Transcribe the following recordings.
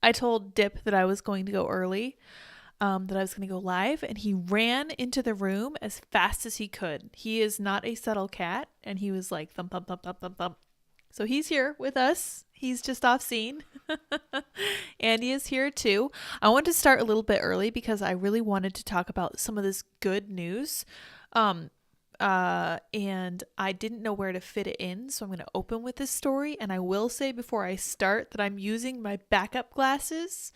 I told Dip that I was going to go early, that I was going to go live, and he ran into the room as fast as he could. He is not a subtle cat, and he was like thump, thump, thump, thump, thump, thump. So he's here with us. He's just off scene. Andy is here too. I wanted to start a little bit early because I really wanted to talk about some of this good news. And I didn't know where to fit it in, so I'm going to open with this story. And I will say before I start that I'm using my backup glasses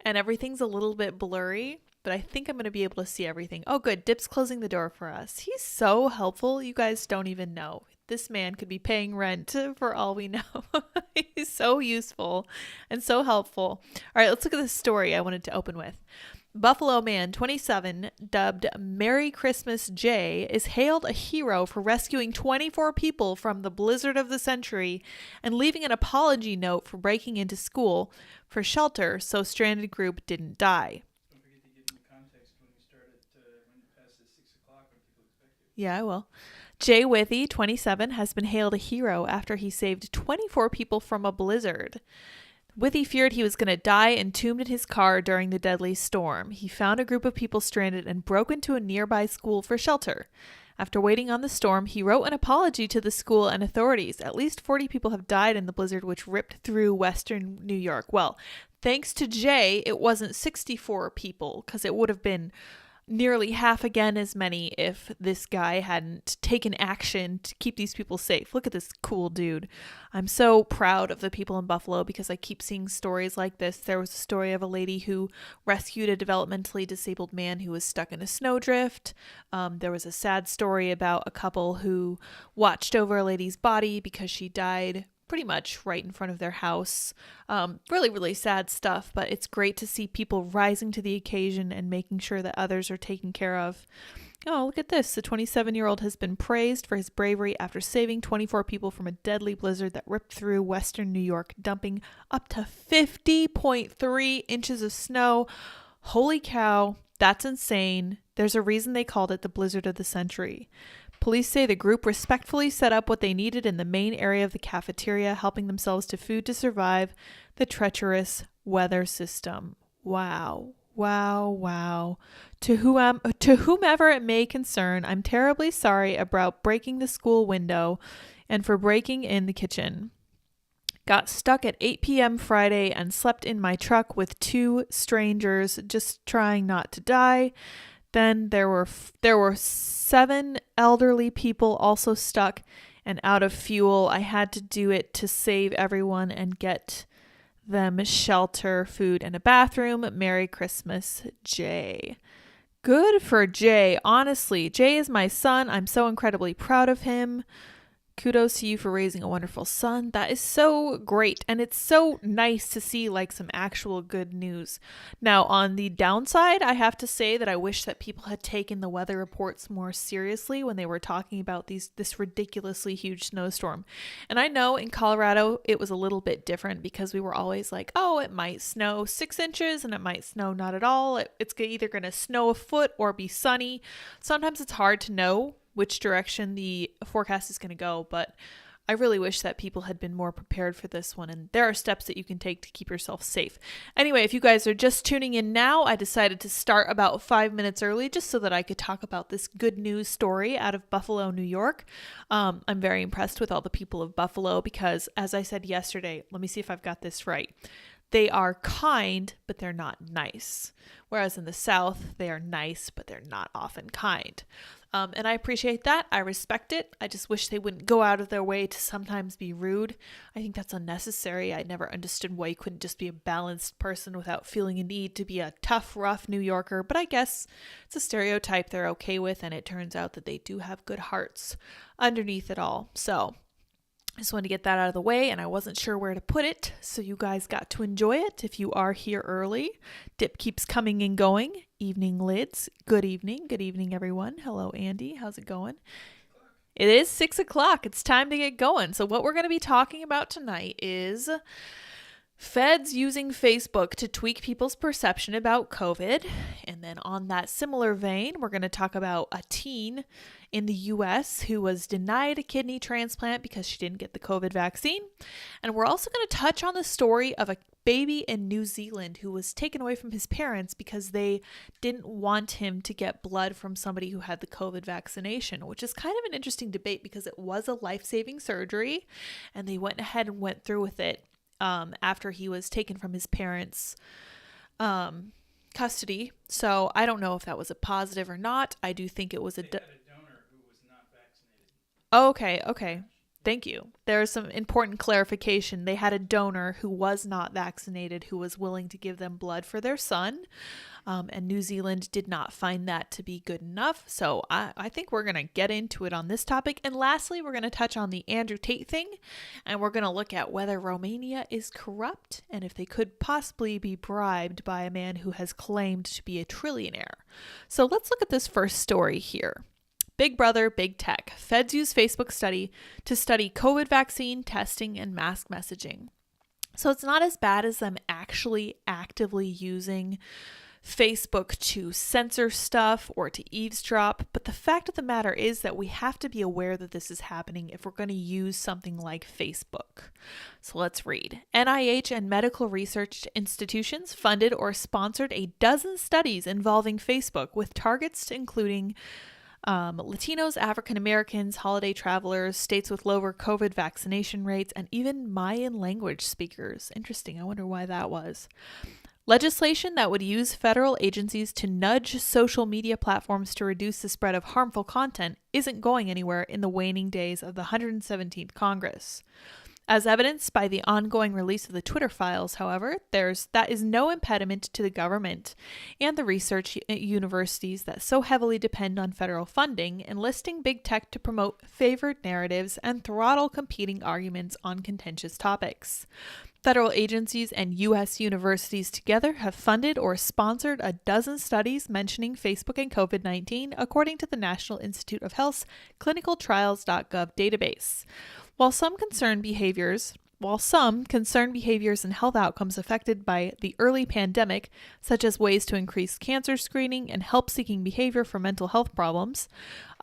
and everything's a little bit blurry, but I think I'm going to be able to see everything. Oh, good. Dip's closing the door for us. He's so helpful. You guys don't even know. This man could be paying rent for all we know. He's so useful and so helpful. All right, let's look at the story I wanted to open with. Buffalo man, 27, dubbed Merry Christmas Jay, is hailed a hero for rescuing 24 people from the blizzard of the century and leaving an apology note for breaking into school for shelter so stranded group didn't die. Don't forget to give them the context when we started, when you passed the 6 o'clock when people expect you. Yeah, I will. Jay Withy, 27, has been hailed a hero after he saved 24 people from a blizzard. Withy feared he was going to die entombed in his car during the deadly storm. He found a group of people stranded and broke into a nearby school for shelter. After waiting on the storm, he wrote an apology to the school and authorities. At least 40 people have died in the blizzard which ripped through western New York. Well, thanks to Jay, it wasn't 64 people because it would have been nearly half again as many if this guy hadn't taken action to keep these people safe. Look at this cool dude. I'm so proud of the people in Buffalo because I keep seeing stories like this. There was a story of a lady who rescued a developmentally disabled man who was stuck in a snowdrift. There was a sad story about a couple who watched over a lady's body because she died pretty much right in front of their house. Really, really sad stuff, but it's great to see people rising to the occasion and making sure that others are taken care of. Oh, look at this. The 27-year-old has been praised for his bravery after saving 24 people from a deadly blizzard that ripped through western New York, dumping up to 50.3 inches of snow. Holy cow, that's insane. There's a reason they called it the blizzard of the century. Police say the group respectfully set up what they needed in the main area of the cafeteria, helping themselves to food to survive the treacherous weather system. Wow. Wow, wow. To whomever it may concern, I'm terribly sorry about breaking the school window and for breaking in the kitchen. Got stuck at 8 p.m. Friday and slept in my truck with 2 strangers, just trying not to die. Then there were 7 elderly people also stuck and out of fuel. I had to do it to save everyone and get them shelter, food, and a bathroom. Merry Christmas, Jay. Good for Jay. Honestly, Jay is my son. I'm so incredibly proud of him. Kudos to you for raising a wonderful son. That is so great. And it's so nice to see like some actual good news. Now, on the downside, I have to say that I wish that people had taken the weather reports more seriously when they were talking about this ridiculously huge snowstorm. And I know in Colorado, it was a little bit different because we were always like, oh, it might snow 6 inches and it might snow not at all. It's either going to snow a foot or be sunny. Sometimes it's hard to know which direction the forecast is going to go, but I really wish that people had been more prepared for this one, and there are steps that you can take to keep yourself safe. Anyway, if you guys are just tuning in now, I decided to start about 5 minutes early just so that I could talk about this good news story out of Buffalo, New York. I'm very impressed with all the people of Buffalo because, as I said yesterday, let me see if I've got this right. They are kind, but they're not nice. Whereas in the South, they are nice, but they're not often kind. And I appreciate that. I respect it. I just wish they wouldn't go out of their way to sometimes be rude. I think that's unnecessary. I never understood why you couldn't just be a balanced person without feeling a need to be a tough, rough New Yorker. But I guess it's a stereotype they're okay with, and it turns out that they do have good hearts underneath it all. So I just wanted to get that out of the way, and I wasn't sure where to put it, so you guys got to enjoy it if you are here early. Dip keeps coming and going. Evening lids. Good evening. Good evening, everyone. Hello, Andy. How's it going? It is 6 o'clock. It's time to get going. So what we're going to be talking about tonight is feds using Facebook to tweak people's perception about COVID. And then on that similar vein, we're going to talk about a teen in the U.S. who was denied a kidney transplant because she didn't get the COVID vaccine. And we're also going to touch on the story of a baby in New Zealand who was taken away from his parents because they didn't want him to get blood from somebody who had the COVID vaccination, which is kind of an interesting debate because it was a life-saving surgery and they went ahead and went through with it after he was taken from his parents' custody. So I don't know if that was a positive or not. I do think it was They had a donor who was not vaccinated. Okay. Thank you. There's some important clarification. They had a donor who was not vaccinated who was willing to give them blood for their son. And New Zealand did not find that to be good enough. So I think we're going to get into it on this topic. And lastly, we're going to touch on the Andrew Tate thing. And we're going to look at whether Romania is corrupt and if they could possibly be bribed by a man who has claimed to be a trillionaire. So let's look at this first story here. Big Brother, Big Tech. Feds use Facebook study to study COVID vaccine testing and mask messaging. So it's not as bad as them actually actively using Facebook to censor stuff or to eavesdrop. But the fact of the matter is that we have to be aware that this is happening if we're going to use something like Facebook. So let's read. NIH and medical research institutions funded or sponsored a dozen studies involving Facebook with targets including Latinos, African Americans, holiday travelers, states with lower COVID vaccination rates, and even Mayan language speakers. Interesting. I wonder why that was. Legislation that would use federal agencies to nudge social media platforms to reduce the spread of harmful content isn't going anywhere in the waning days of the 117th Congress. As evidenced by the ongoing release of the Twitter files, however, that is no impediment to the government and the research universities that so heavily depend on federal funding enlisting big tech to promote favored narratives and throttle competing arguments on contentious topics. Federal agencies and U.S. universities together have funded or sponsored a dozen studies mentioning Facebook and COVID-19, according to the National Institute of Health's clinicaltrials.gov database. While some concerned behaviors and health outcomes affected by the early pandemic, such as ways to increase cancer screening and help-seeking behavior for mental health problems,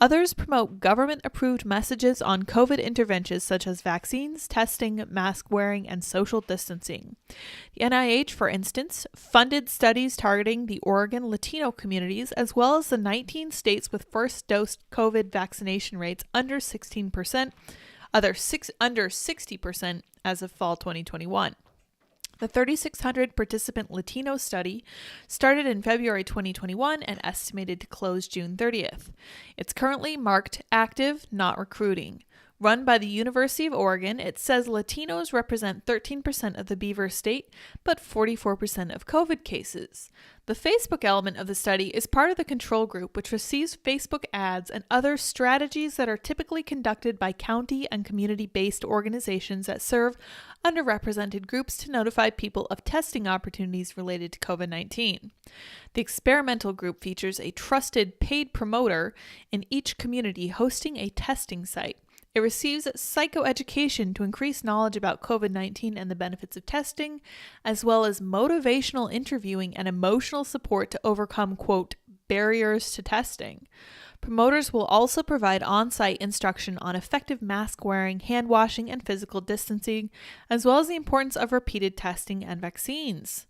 others promote government-approved messages on COVID interventions such as vaccines, testing, mask wearing, and social distancing. The NIH, for instance, funded studies targeting the Oregon Latino communities as well as the 19 states with first-dose COVID vaccination rates under 16%, under 60% as of fall 2021. The 3,600 participant Latino study started in February 2021 and estimated to close June 30th. It's currently marked active, not recruiting. Run by the University of Oregon, it says Latinos represent 13% of the Beaver State, but 44% of COVID cases. The Facebook element of the study is part of the control group, which receives Facebook ads and other strategies that are typically conducted by county and community-based organizations that serve underrepresented groups to notify people of testing opportunities related to COVID-19. The experimental group features a trusted paid promoter in each community hosting a testing site. It receives psychoeducation to increase knowledge about COVID-19 and the benefits of testing, as well as motivational interviewing and emotional support to overcome, quote, barriers to testing. Promoters will also provide on-site instruction on effective mask wearing, hand washing, and physical distancing, as well as the importance of repeated testing and vaccines.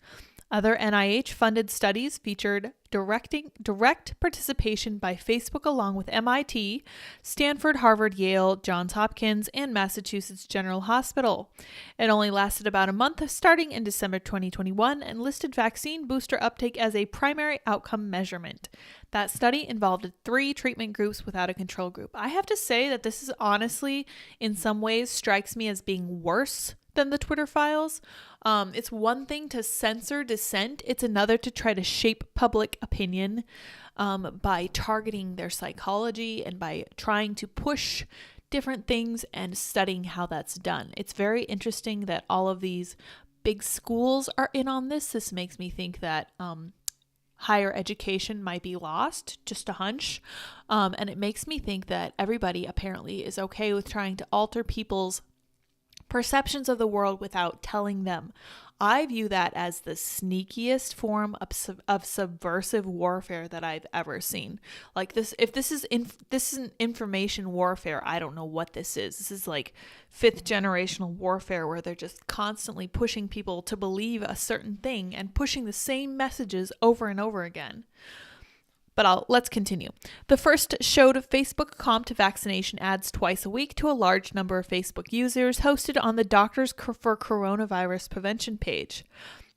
Other NIH-funded studies featured direct participation by Facebook along with MIT, Stanford, Harvard, Yale, Johns Hopkins, and Massachusetts General Hospital. It only lasted about a month, starting in December 2021, and listed vaccine booster uptake as a primary outcome measurement. That study involved 3 treatment groups without a control group. I have to say that this is honestly, in some ways, strikes me as being worse than the Twitter files. It's one thing to censor dissent. It's another to try to shape public opinion by targeting their psychology and by trying to push different things and studying how that's done. It's very interesting that all of these big schools are in on this. This makes me think that higher education might be lost, just a hunch. And it makes me think that everybody apparently is okay with trying to alter people's perceptions of the world without telling them I view that as the sneakiest form of subversive warfare that I've ever seen. Like this, if this is information warfare, I don't know what this is. This is like 5th generational warfare where they're just constantly pushing people to believe a certain thing and pushing the same messages over and over again. But let's continue. The first showed Facebook comp to vaccination ads twice a week to a large number of Facebook users hosted on the Doctors for Coronavirus Prevention page.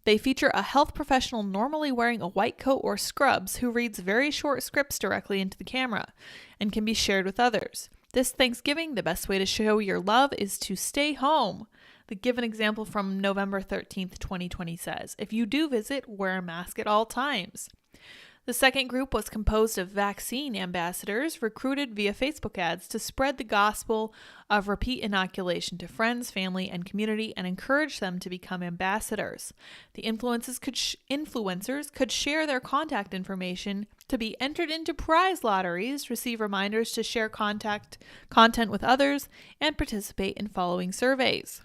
They feature a health professional normally wearing a white coat or scrubs who reads very short scripts directly into the camera and can be shared with others. This Thanksgiving, the best way to show your love is to stay home. The given example from November 13th, 2020 says, if you do visit, wear a mask at all times. The second group was composed of vaccine ambassadors recruited via Facebook ads to spread the gospel of repeat inoculation to friends, family, and community and encourage them to become ambassadors. The influencers could share their contact information to be entered into prize lotteries, receive reminders to share content with others, and participate in following surveys.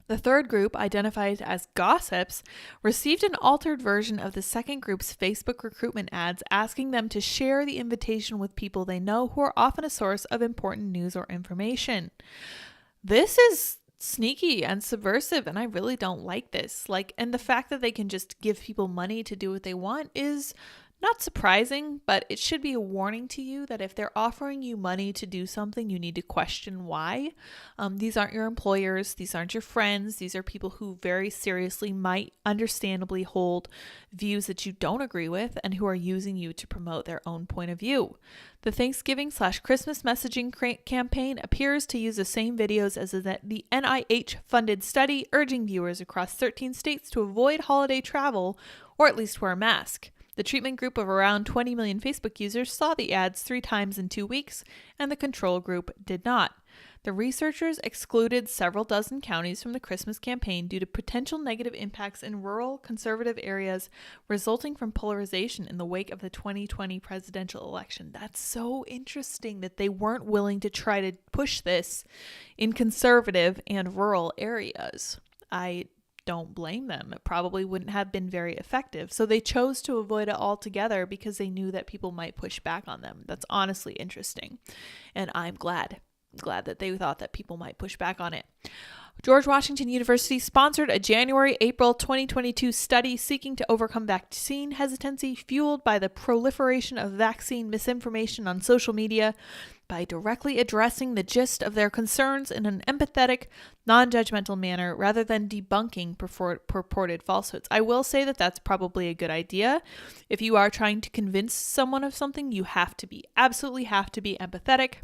The third group, identified as gossips, received an altered version of the second group's Facebook recruitment ads asking them to share the invitation with people they know who are often a source of important news or information. This is sneaky and subversive, and I really don't like this. And the fact that they can just give people money to do what they want is not surprising, but it should be a warning to you that if they're offering you money to do something, you need to question why. These aren't your employers. These aren't your friends. These are people who very seriously might understandably hold views that you don't agree with and who are using you to promote their own point of view. The Thanksgiving/Christmas messaging campaign appears to use the same videos as the NIH-funded study urging viewers across 13 states to avoid holiday travel or at least wear a mask. The treatment group of around 20 million Facebook users saw the ads 3 times in 2 weeks, and the control group did not. The researchers excluded several dozen counties from the Christmas campaign due to potential negative impacts in rural, conservative areas resulting from polarization in the wake of the 2020 presidential election. That's so interesting that they weren't willing to try to push this in conservative and rural areas. I don't blame them. It probably wouldn't have been very effective. So they chose to avoid it altogether because they knew that people might push back on them. That's honestly interesting. And I'm glad that they thought that people might push back on it. George Washington University sponsored a January-April 2022 study seeking to overcome vaccine hesitancy fueled by the proliferation of vaccine misinformation on social media by directly addressing the gist of their concerns in an empathetic, non-judgmental manner rather than debunking purported falsehoods. I will say that that's probably a good idea. If you are trying to convince someone of something, you absolutely have to be empathetic.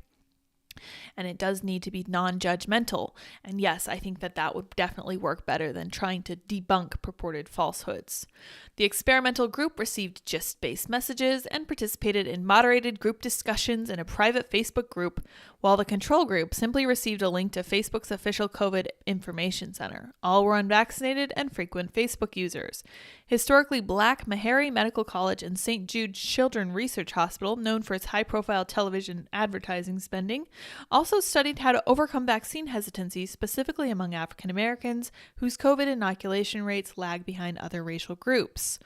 And it does need to be non-judgmental. And yes, I think that would definitely work better than trying to debunk purported falsehoods. The experimental group received gist-based messages and participated in moderated group discussions in a private Facebook group, while the control group simply received a link to Facebook's official COVID information center. All were unvaccinated and frequent Facebook users. Historically Black Meharry Medical College and St. Jude Children's Research Hospital, known for its high-profile television advertising spending, also studied how to overcome vaccine hesitancy, specifically among African Americans, whose COVID inoculation rates lag behind other racial groups.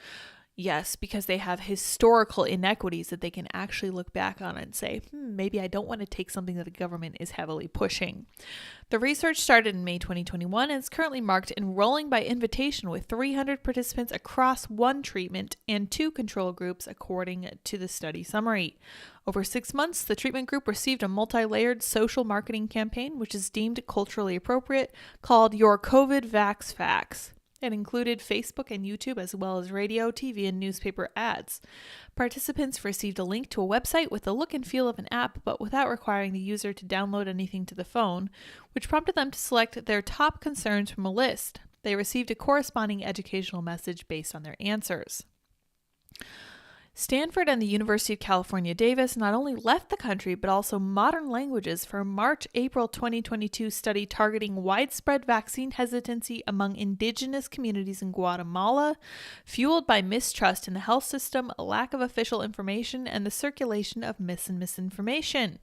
Yes, because they have historical inequities that they can actually look back on and say, maybe I don't want to take something that the government is heavily pushing. The research started in May 2021 and is currently marked enrolling by invitation with 300 participants across 1 treatment and 2 control groups, according to the study summary. Over 6 months, the treatment group received a multi-layered social marketing campaign, which is deemed culturally appropriate, called Your COVID Vax Facts. It included Facebook and YouTube as well as radio, TV, and newspaper ads. Participants received a link to a website with the look and feel of an app, but without requiring the user to download anything to the phone, which prompted them to select their top concerns from a list. They received a corresponding educational message based on their answers. Stanford and the University of California, Davis not only left the country, but also modern languages for a March-April 2022 study targeting widespread vaccine hesitancy among indigenous communities in Guatemala, fueled by mistrust in the health system, a lack of official information, and the circulation of misinformation.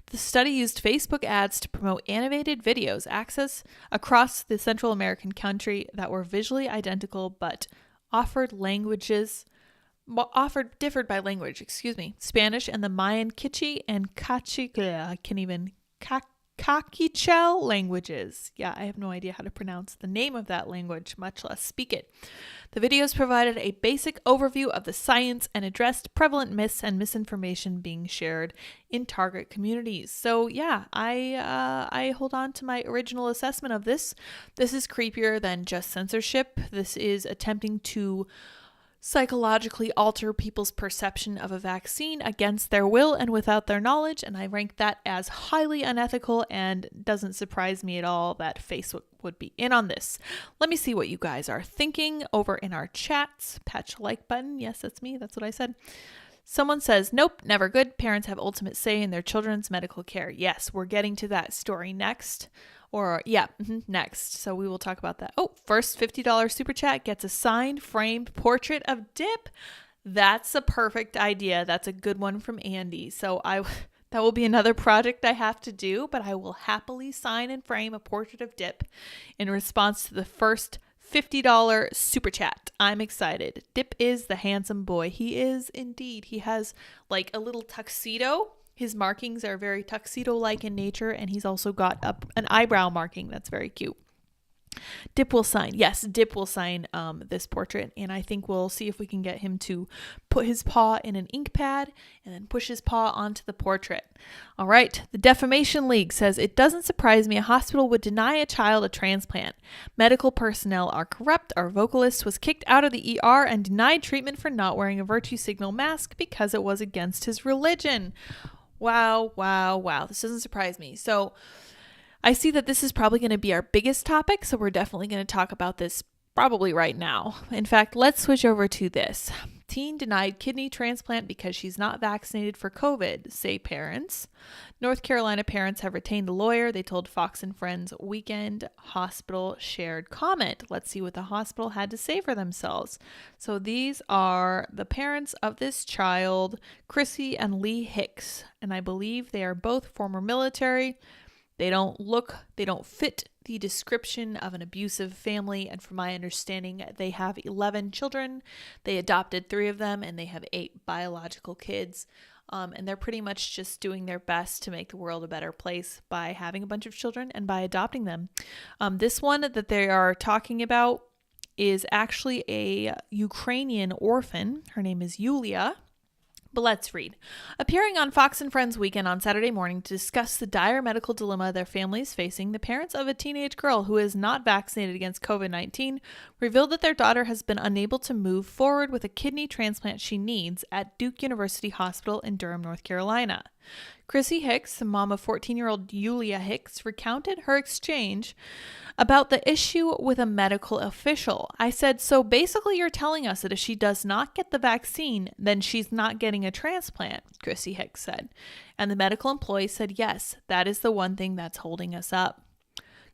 The study used Facebook ads to promote animated videos access across the Central American country that were visually identical but differed by language, Spanish and the Mayan Kichi and Caquichel languages. Yeah, I have no idea how to pronounce the name of that language, much less speak it. The videos provided a basic overview of the science and addressed prevalent myths and misinformation being shared in target communities. So yeah, I hold on to my original assessment of this. This is creepier than just censorship. This is attempting to psychologically alter people's perception of a vaccine against their will and without their knowledge, and I rank that as highly unethical, and doesn't surprise me at all that Facebook would be in on this. Let me see what you guys are thinking over in our chats. Patch the like button. Yes, that's me. That's what I said. Someone says, nope, never good. Parents have ultimate say in their children's medical care. Yes, we're getting to that story next. Next. So we will talk about that. Oh, first $50 super chat gets a signed framed portrait of Dip. That's a perfect idea. That's a good one from Andy. So that will be another project I have to do, but I will happily sign and frame a portrait of Dip in response to the first $50 super chat. I'm excited. Dip is the handsome boy. He is indeed. He has like a little tuxedo. His markings are very tuxedo-like in nature, and he's also got an eyebrow marking that's very cute. Dip will sign. Yes, Dip will sign this portrait, and I think we'll see if we can get him to put his paw in an ink pad and then push his paw onto the portrait. All right, the Defamation League says, it doesn't surprise me a hospital would deny a child a transplant. Medical personnel are corrupt. Our vocalist was kicked out of the ER and denied treatment for not wearing a virtue signal mask because it was against his religion. Wow. This doesn't surprise me. So I see that this is probably going to be our biggest topic, so we're definitely going to talk about this probably right now. In fact, let's switch over to this. Teen denied kidney transplant because she's not vaccinated for COVID, say parents. North Carolina parents have retained a lawyer. They told Fox and Friends Weekend Hospital shared comment. Let's see what the hospital had to say for themselves. So these are the parents of this child, Chrissy and Lee Hicks, and I believe they are both former military. They don't fit the description of an abusive family, and from my understanding, they have 11 children. They adopted 3 of them, and they have 8 biological kids, and they're pretty much just doing their best to make the world a better place by having a bunch of children and by adopting them. This one that they are talking about is actually a Ukrainian orphan. Her name is Yulia. But let's read. Appearing on Fox and Friends Weekend on Saturday morning to discuss the dire medical dilemma their family is facing, the parents of a teenage girl who is not vaccinated against COVID-19 revealed that their daughter has been unable to move forward with a kidney transplant she needs at Duke University Hospital in Durham, North Carolina. Chrissy Hicks, the mom of 14-year-old Yulia Hicks, recounted her exchange about the issue with a medical official. I said, so basically you're telling us that if she does not get the vaccine, then she's not getting a transplant, Chrissy Hicks said. And the medical employee said, yes, that is the one thing that's holding us up.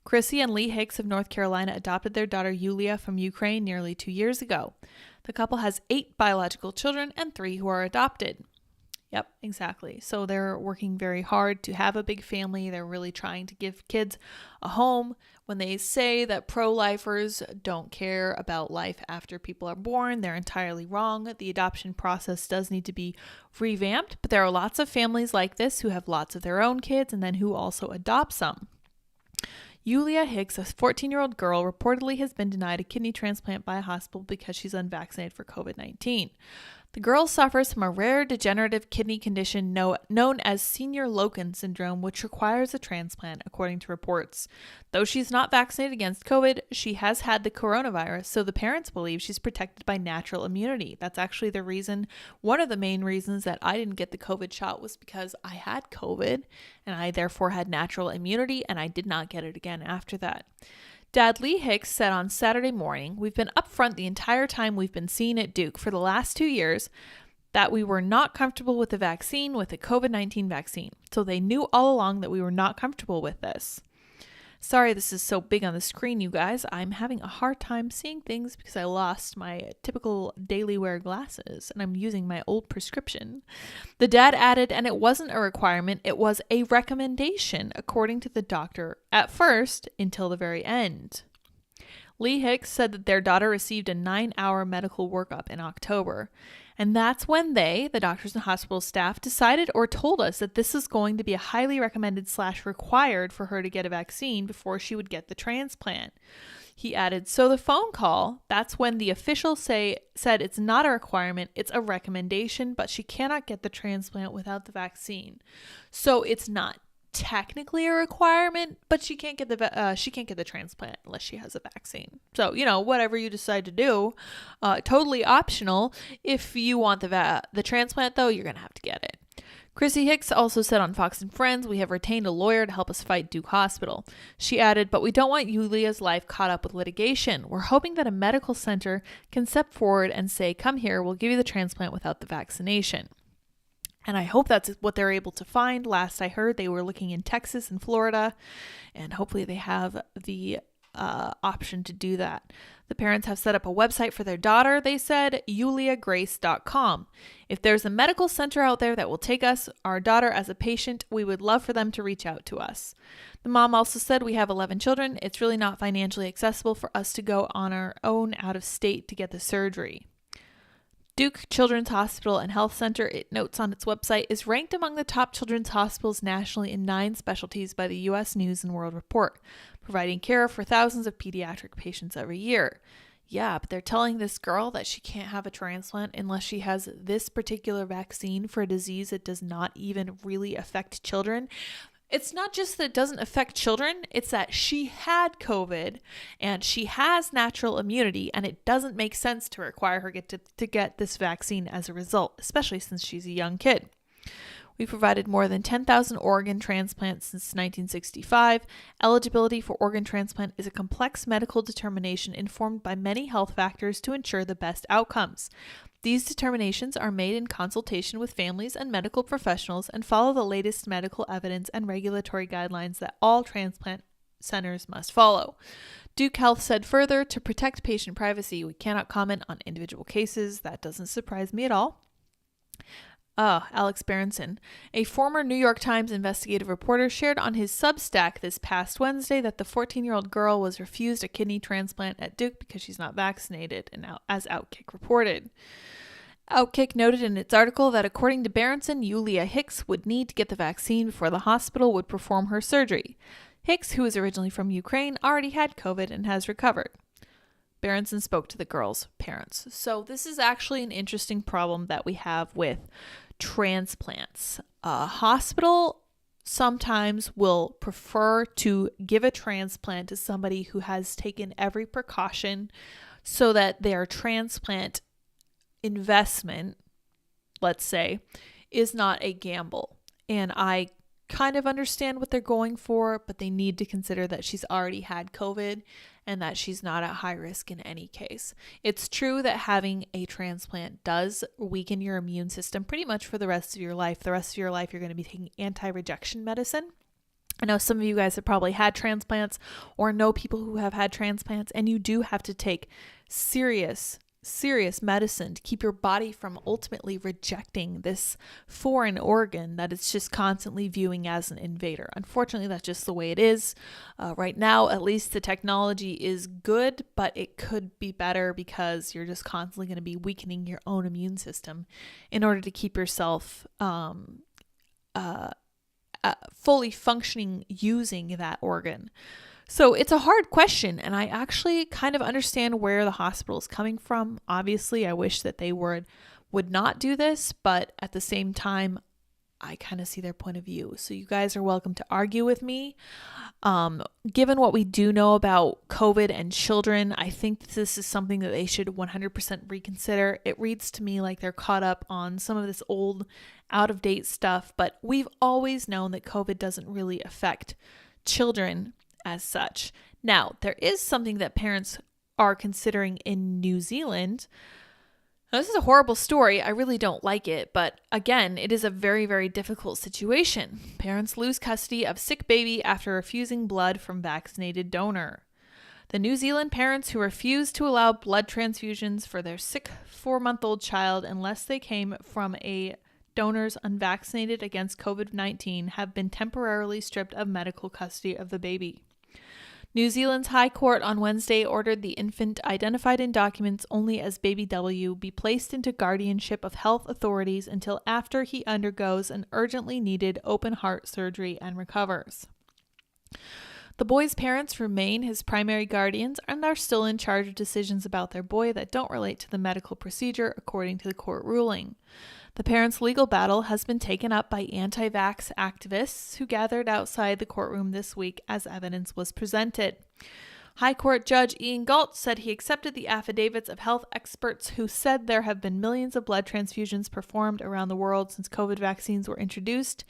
Chrissy and Lee Hicks of North Carolina adopted their daughter Yulia from Ukraine nearly 2 years ago. The couple has 8 biological children and 3 who are adopted. Yep, exactly. So they're working very hard to have a big family. They're really trying to give kids a home. When they say that pro-lifers don't care about life after people are born, they're entirely wrong. The adoption process does need to be revamped, but there are lots of families like this who have lots of their own kids and then who also adopt some. Yulia Hicks, a 14-year-old girl, reportedly has been denied a kidney transplant by a hospital because she's unvaccinated for COVID-19. The girl suffers from a rare degenerative kidney condition known as senior Loken syndrome, which requires a transplant, according to reports. Though she's not vaccinated against COVID, she has had the coronavirus, so the parents believe she's protected by natural immunity. That's actually the reason, one of the main reasons that I didn't get the COVID shot was because I had COVID, and I therefore had natural immunity, and I did not get it again after that. Dad Lee Hicks said on Saturday morning, we've been upfront the entire time we've been seen at Duke for the last 2 years that we were not comfortable with the vaccine, with the COVID-19 vaccine. So they knew all along that we were not comfortable with this. Sorry this is so big on the screen, you guys. I'm having a hard time seeing things because I lost my typical daily wear glasses and I'm using my old prescription. The dad added, and it wasn't a requirement, it was a recommendation, according to the doctor at first until the very end. Lee Hicks said that their daughter received a 9-hour medical workup in October. And that's when they, the doctors and hospital staff, decided or told us that this is going to be a highly recommended / required for her to get a vaccine before she would get the transplant. He added, so the phone call, that's when the officials said it's not a requirement, it's a recommendation, but she cannot get the transplant without the vaccine. So it's not technically a requirement, but she can't get the transplant unless she has a vaccine. So, whatever you decide to do, totally optional. If you want the transplant, though, you're going to have to get it. Chrissy Hicks also said on Fox and Friends, we have retained a lawyer to help us fight Duke Hospital. She added, but we don't want Yulia's life caught up with litigation. We're hoping that a medical center can step forward and say, come here, we'll give you the transplant without the vaccination. And I hope that's what they're able to find. Last I heard, they were looking in Texas and Florida, and hopefully they have the option to do that. The parents have set up a website for their daughter, they said, yuliagrace.com. If there's a medical center out there that will take our daughter as a patient, we would love for them to reach out to us. The mom also said, we have 11 children. It's really not financially accessible for us to go on our own out of state to get the surgery. Duke Children's Hospital and Health Center, it notes on its website, is ranked among the top children's hospitals nationally in 9 specialties by the U.S. News and World Report, providing care for thousands of pediatric patients every year. Yeah, but they're telling this girl that she can't have a transplant unless she has this particular vaccine for a disease that does not even really affect children. It's not just that it doesn't affect children, it's that she had COVID and she has natural immunity, and it doesn't make sense to require her to get this vaccine as a result, especially since she's a young kid. We provided more than 10,000 organ transplants since 1965. Eligibility for organ transplant is a complex medical determination informed by many health factors to ensure the best outcomes. These determinations are made in consultation with families and medical professionals and follow the latest medical evidence and regulatory guidelines that all transplant centers must follow. Duke Health said further, to protect patient privacy, we cannot comment on individual cases. That doesn't surprise me at all. Alex Berenson, a former New York Times investigative reporter, shared on his Substack this past Wednesday that the 14-year-old girl was refused a kidney transplant at Duke because she's not vaccinated, and as Outkick reported. Outkick noted in its article that according to Berenson, Yulia Hicks would need to get the vaccine before the hospital would perform her surgery. Hicks, who is originally from Ukraine, already had COVID and has recovered. Berenson spoke to the girl's parents. So this is actually an interesting problem that we have with transplants. A hospital sometimes will prefer to give a transplant to somebody who has taken every precaution so that their transplant investment, let's say, is not a gamble. And I kind of understand what they're going for, but they need to consider that she's already had COVID and that she's not at high risk in any case. It's true that having a transplant does weaken your immune system pretty much for the rest of your life. The rest of your life, you're going to be taking anti-rejection medicine. I know some of you guys have probably had transplants or know people who have had transplants, and you do have to take serious medicine to keep your body from ultimately rejecting this foreign organ that it's just constantly viewing as an invader. Unfortunately, that's just the way it is. Right now, at least the technology is good, but it could be better because you're just constantly going to be weakening your own immune system in order to keep yourself fully functioning using that organ. So it's a hard question, and I actually kind of understand where the hospital is coming from. Obviously, I wish that they would not do this, but at the same time, I kind of see their point of view. So you guys are welcome to argue with me. Given what we do know about COVID and children, I think this is something that they should 100% reconsider. It reads to me like they're caught up on some of this old, out-of-date stuff, but we've always known that COVID doesn't really affect children as such. Now, there is something that parents are considering in New Zealand. Now, this is a horrible story. I really don't like it. But again, it is a very, very difficult situation. Parents lose custody of sick baby after refusing blood from vaccinated donor. The New Zealand parents who refused to allow blood transfusions for their sick 4-month-old child unless they came from a donors unvaccinated against COVID-19 have been temporarily stripped of medical custody of the baby. New Zealand's High Court on Wednesday ordered the infant, identified in documents only as Baby W, be placed into guardianship of health authorities until after he undergoes an urgently needed open heart surgery and recovers. The boy's parents remain his primary guardians and are still in charge of decisions about their boy that don't relate to the medical procedure, according to the court ruling. The parents' legal battle has been taken up by anti-vax activists who gathered outside the courtroom this week as evidence was presented. High Court Judge Ian Galt said he accepted the affidavits of health experts who said there have been millions of blood transfusions performed around the world since COVID vaccines were introduced,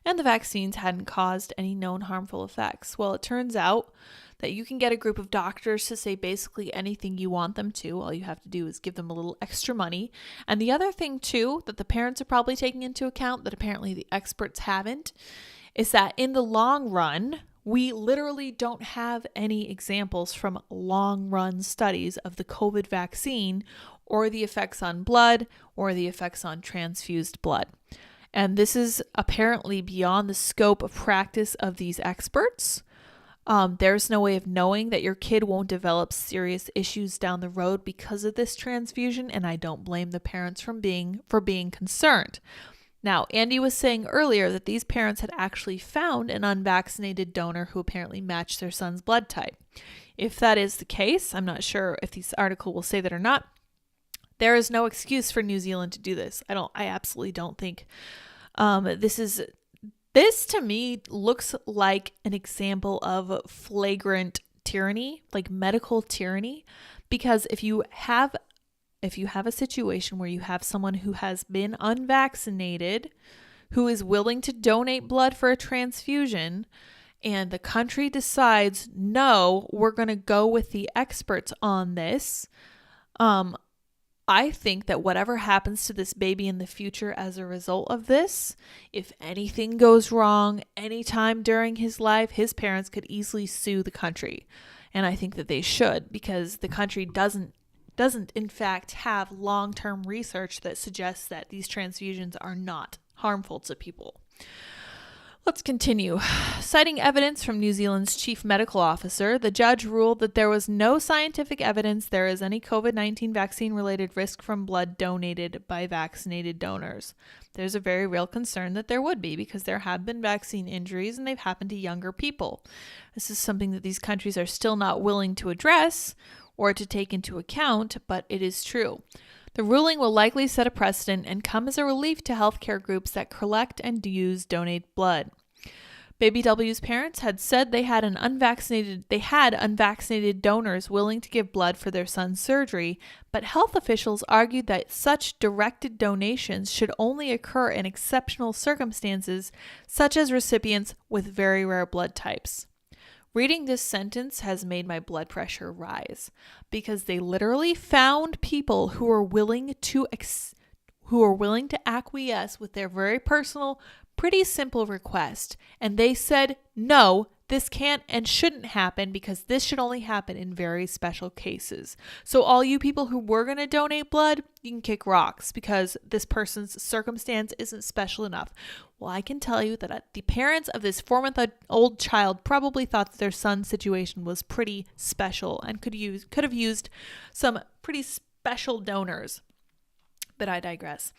and the vaccines hadn't caused any known harmful effects. Well, it turns out that you can get a group of doctors to say basically anything you want them to. All you have to do is give them a little extra money. And the other thing, too, that the parents are probably taking into account that apparently the experts haven't, is that in the long run, we literally don't have any examples from long-run studies of the COVID vaccine or the effects on blood or the effects on transfused blood. And this is apparently beyond the scope of practice of these experts. There's no way of knowing that your kid won't develop serious issues down the road because of this transfusion, and I don't blame the parents for being concerned. Now, Andy was saying earlier that these parents had actually found an unvaccinated donor who apparently matched their son's blood type. If that is the case, I'm not sure if this article will say that or not. There is no excuse for New Zealand to do this. I absolutely don't think this to me looks like an example of flagrant tyranny, like medical tyranny, because if you have a situation where you have someone who has been unvaccinated, who is willing to donate blood for a transfusion, and the country decides, no, we're going to go with the experts on this, I think that whatever happens to this baby in the future as a result of this, if anything goes wrong anytime during his life, his parents could easily sue the country. And I think that they should, because the country doesn't in fact have long-term research that suggests that these transfusions are not harmful to people. Let's continue. Citing evidence from New Zealand's chief medical officer, the judge ruled that there was no scientific evidence there is any COVID-19 vaccine-related risk from blood donated by vaccinated donors. There's a very real concern that there would be because there have been vaccine injuries and they've happened to younger people. This is something that these countries are still not willing to address or to take into account, but it is true. The ruling will likely set a precedent and come as a relief to healthcare groups that collect and donate blood. Baby W's parents had said they had unvaccinated donors willing to give blood for their son's surgery, but health officials argued that such directed donations should only occur in exceptional circumstances, such as recipients with very rare blood types. Reading this sentence has made my blood pressure rise because they literally found people who are willing to acquiesce with their very personal, pretty simple request. And they said, no, this can't and shouldn't happen because this should only happen in very special cases. So all you people who were going to donate blood, you can kick rocks because this person's circumstance isn't special enough. Well, I can tell you that the parents of this 4-month-old child probably thought that their son's situation was pretty special and could have used some pretty special donors. But I digress.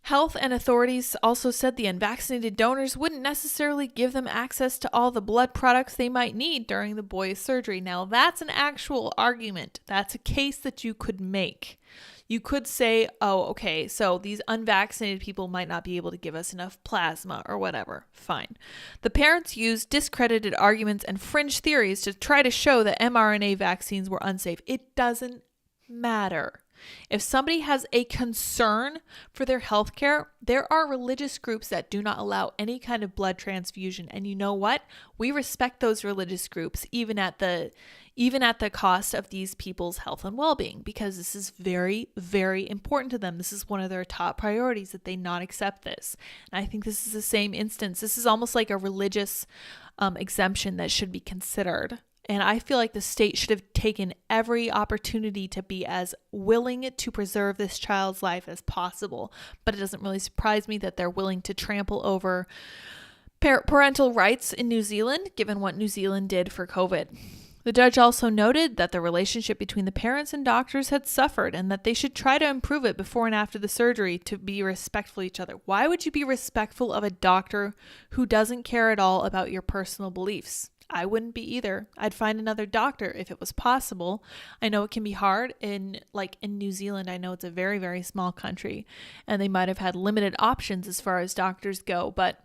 Health and authorities also said the unvaccinated donors wouldn't necessarily give them access to all the blood products they might need during the boy's surgery. Now, that's an actual argument. That's a case that you could make. You could say, oh, okay, so these unvaccinated people might not be able to give us enough plasma or whatever. Fine. The parents used discredited arguments and fringe theories to try to show that mRNA vaccines were unsafe. It doesn't matter. If somebody has a concern for their health care, there are religious groups that do not allow any kind of blood transfusion. And you know what? We respect those religious groups, even at the even at the cost of these people's health and well-being, because this is very, very important to them. This is one of their top priorities, that they not accept this. And I think this is the same instance. This is almost like a religious exemption that should be considered. And I feel like the state should have taken every opportunity to be as willing to preserve this child's life as possible. But it doesn't really surprise me that they're willing to trample over parental rights in New Zealand, given what New Zealand did for COVID. The judge also noted that the relationship between the parents and doctors had suffered and that they should try to improve it before and after the surgery to be respectful of each other. Why would you be respectful of a doctor who doesn't care at all about your personal beliefs? I wouldn't be either. I'd find another doctor if it was possible. I know it can be hard in New Zealand. I know it's a very, very small country and they might have had limited options as far as doctors go, but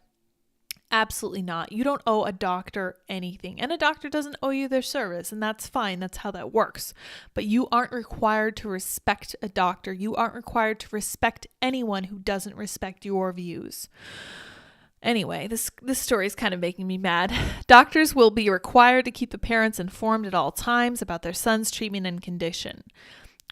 absolutely not. You don't owe a doctor anything, and a doctor doesn't owe you their service, and that's fine. That's how that works. But you aren't required to respect a doctor. You aren't required to respect anyone who doesn't respect your views. Anyway, this story is kind of making me mad. Doctors will be required to keep the parents informed at all times about their son's treatment and condition.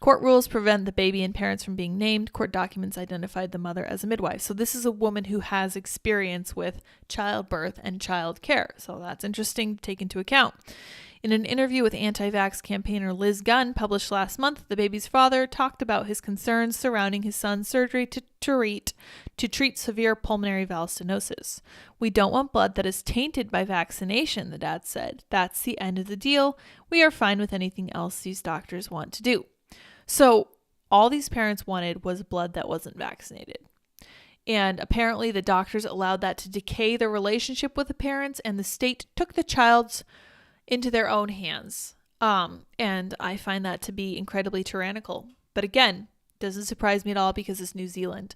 Court rules prevent the baby and parents from being named. Court documents identified the mother as a midwife. So this is a woman who has experience with childbirth and child care. So that's interesting to take into account. In an interview with anti-vax campaigner Liz Gunn published last month, the baby's father talked about his concerns surrounding his son's surgery to treat severe pulmonary valve stenosis. "We don't want blood that is tainted by vaccination," the dad said. "That's the end of the deal. We are fine with anything else these doctors want to do." So all these parents wanted was blood that wasn't vaccinated. And apparently the doctors allowed that to decay the relationship with the parents, and the state took the child's into their own hands. And I find that to be incredibly tyrannical. But again, doesn't surprise me at all because it's New Zealand.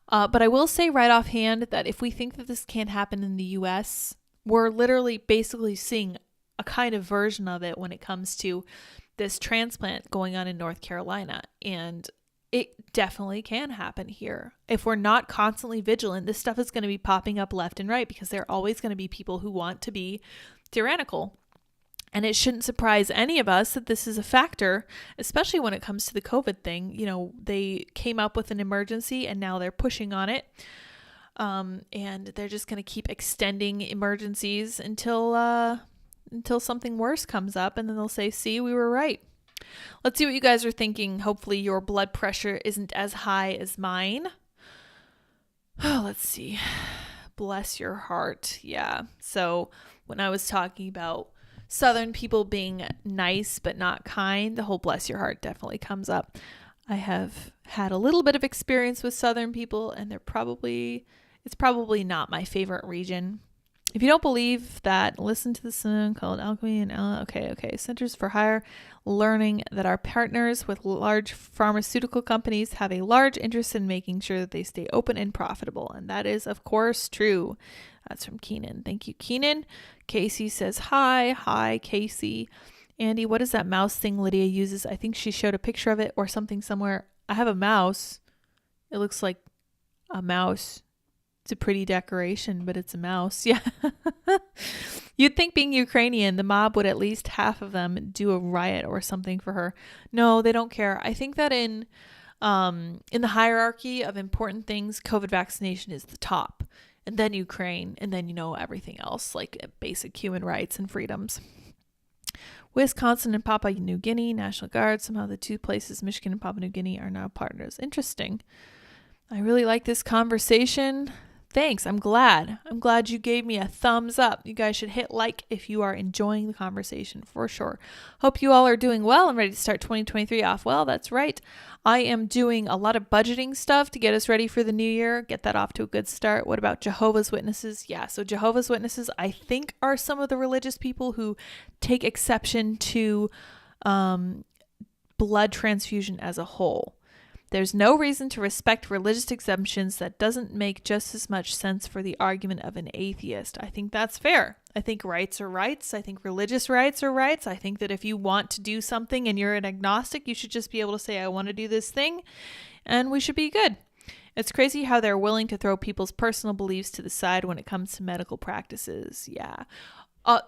But I will say right offhand that if we think that this can't happen in the US, we're literally basically seeing a kind of version of it when it comes to this transplant going on in North Carolina. And it definitely can happen here. If we're not constantly vigilant, this stuff is going to be popping up left and right because there are always going to be people who want to be tyrannical. And it shouldn't surprise any of us that this is a factor, especially when it comes to the COVID thing. You know, they came up with an emergency and now they're pushing on it. And they're just going to keep extending emergencies until something worse comes up, and then they'll say, "See, we were right." Let's see what you guys are thinking. Hopefully your blood pressure isn't as high as mine. Oh, let's see. Bless your heart. Yeah. So when I was talking about Southern people being nice but not kind, the whole bless your heart definitely comes up. I have had a little bit of experience with Southern people, and it's probably not my favorite region. If you don't believe that, listen to the song called Alchemy and okay. Centers for Higher Learning that our partners with large pharmaceutical companies have a large interest in making sure that they stay open and profitable. And that is, of course, true. That's from Keenan. Thank you, Keenan. Casey says, hi. Hi, Casey. Andy, what is that mouse thing Lydia uses? I think she showed a picture of it or something somewhere. I have a mouse. It looks like a mouse. It's a pretty decoration, but it's a mouse. Yeah. You'd think being Ukrainian, the mob would at least half of them do a riot or something for her. No, they don't care. I think that in the hierarchy of important things, COVID vaccination is the top, and then Ukraine, and then, everything else like basic human rights and freedoms. Wisconsin and Papua New Guinea, National Guard. Somehow the two places, Michigan and Papua New Guinea, are now partners. Interesting. I really like this conversation. Thanks. I'm glad you gave me a thumbs up. You guys should hit like if you are enjoying the conversation for sure. Hope you all are doing well and ready to start 2023 off well. That's right. I am doing a lot of budgeting stuff to get us ready for the new year. Get that off to a good start. What about Jehovah's Witnesses? Yeah. So Jehovah's Witnesses, I think, are some of the religious people who take exception to blood transfusion as a whole. There's no reason to respect religious exemptions that doesn't make just as much sense for the argument of an atheist. I think that's fair. I think rights are rights. I think religious rights are rights. I think that if you want to do something and you're an agnostic, you should just be able to say, I want to do this thing, and we should be good. It's crazy how they're willing to throw people's personal beliefs to the side when it comes to medical practices. Yeah.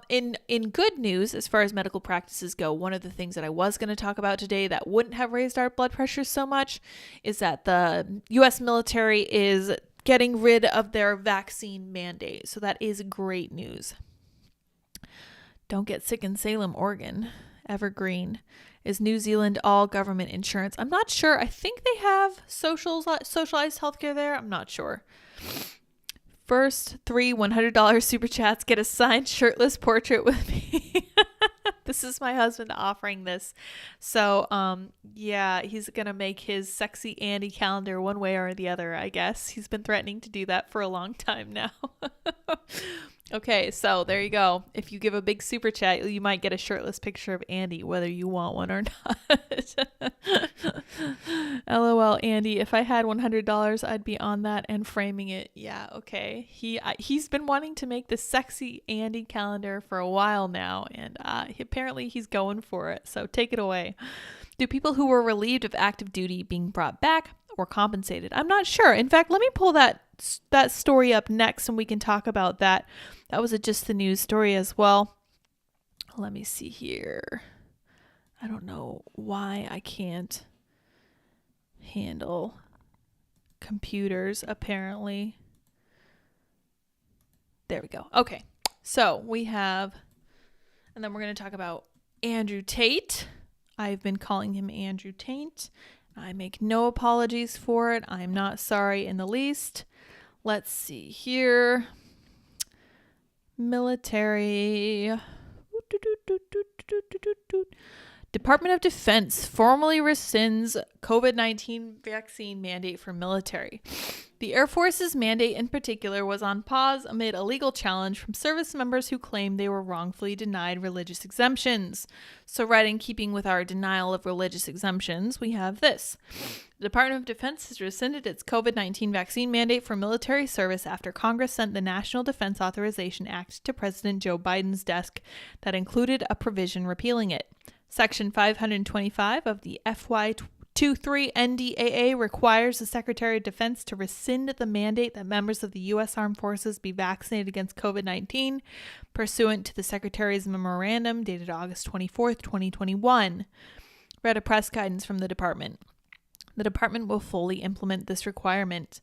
In good news, as far as medical practices go, one of the things that I was going to talk about today that wouldn't have raised our blood pressure so much is that the U.S. military is getting rid of their vaccine mandate. So that is great news. Don't get sick in Salem, Oregon. Evergreen. Is New Zealand all government insurance? I'm not sure. I think they have socialized healthcare there. I'm not sure. First 3 $100 super chats get a signed shirtless portrait with me. This is my husband offering this. So, yeah, he's going to make his sexy Andy calendar one way or the other, I guess. He's been threatening to do that for a long time now. Okay, so there you go. If you give a big super chat, you might get a shirtless picture of Andy, whether you want one or not. LOL, Andy. If I had $100, I'd be on that and framing it. Yeah, okay. He's been wanting to make the sexy Andy calendar for a while now, and apparently he's going for it. So take it away. Do people who were relieved of active duty being brought back or compensated? I'm not sure. In fact, let me pull that story up next and we can talk about that. That was a Just the News story as well. Let me see here. I don't know why I can't handle computers, apparently. There we go. Okay. So we have, and then we're going to talk about Andrew Tate. I've been calling him Andrew Tate. I make no apologies for it. I'm not sorry in the least. Let's see here. Military. Department of Defense formally rescinds COVID-19 vaccine mandate for military. The Air Force's mandate in particular was on pause amid a legal challenge from service members who claimed they were wrongfully denied religious exemptions. So right in keeping with our denial of religious exemptions, we have this. The Department of Defense has rescinded its COVID-19 vaccine mandate for military service after Congress sent the National Defense Authorization Act to President Joe Biden's desk that included a provision repealing it. Section 525 of the FY23 NDAA requires the Secretary of Defense to rescind the mandate that members of the U.S. Armed Forces be vaccinated against COVID-19, pursuant to the Secretary's memorandum dated August 24th, 2021. Read a press guidance from the department. The department will fully implement this requirement.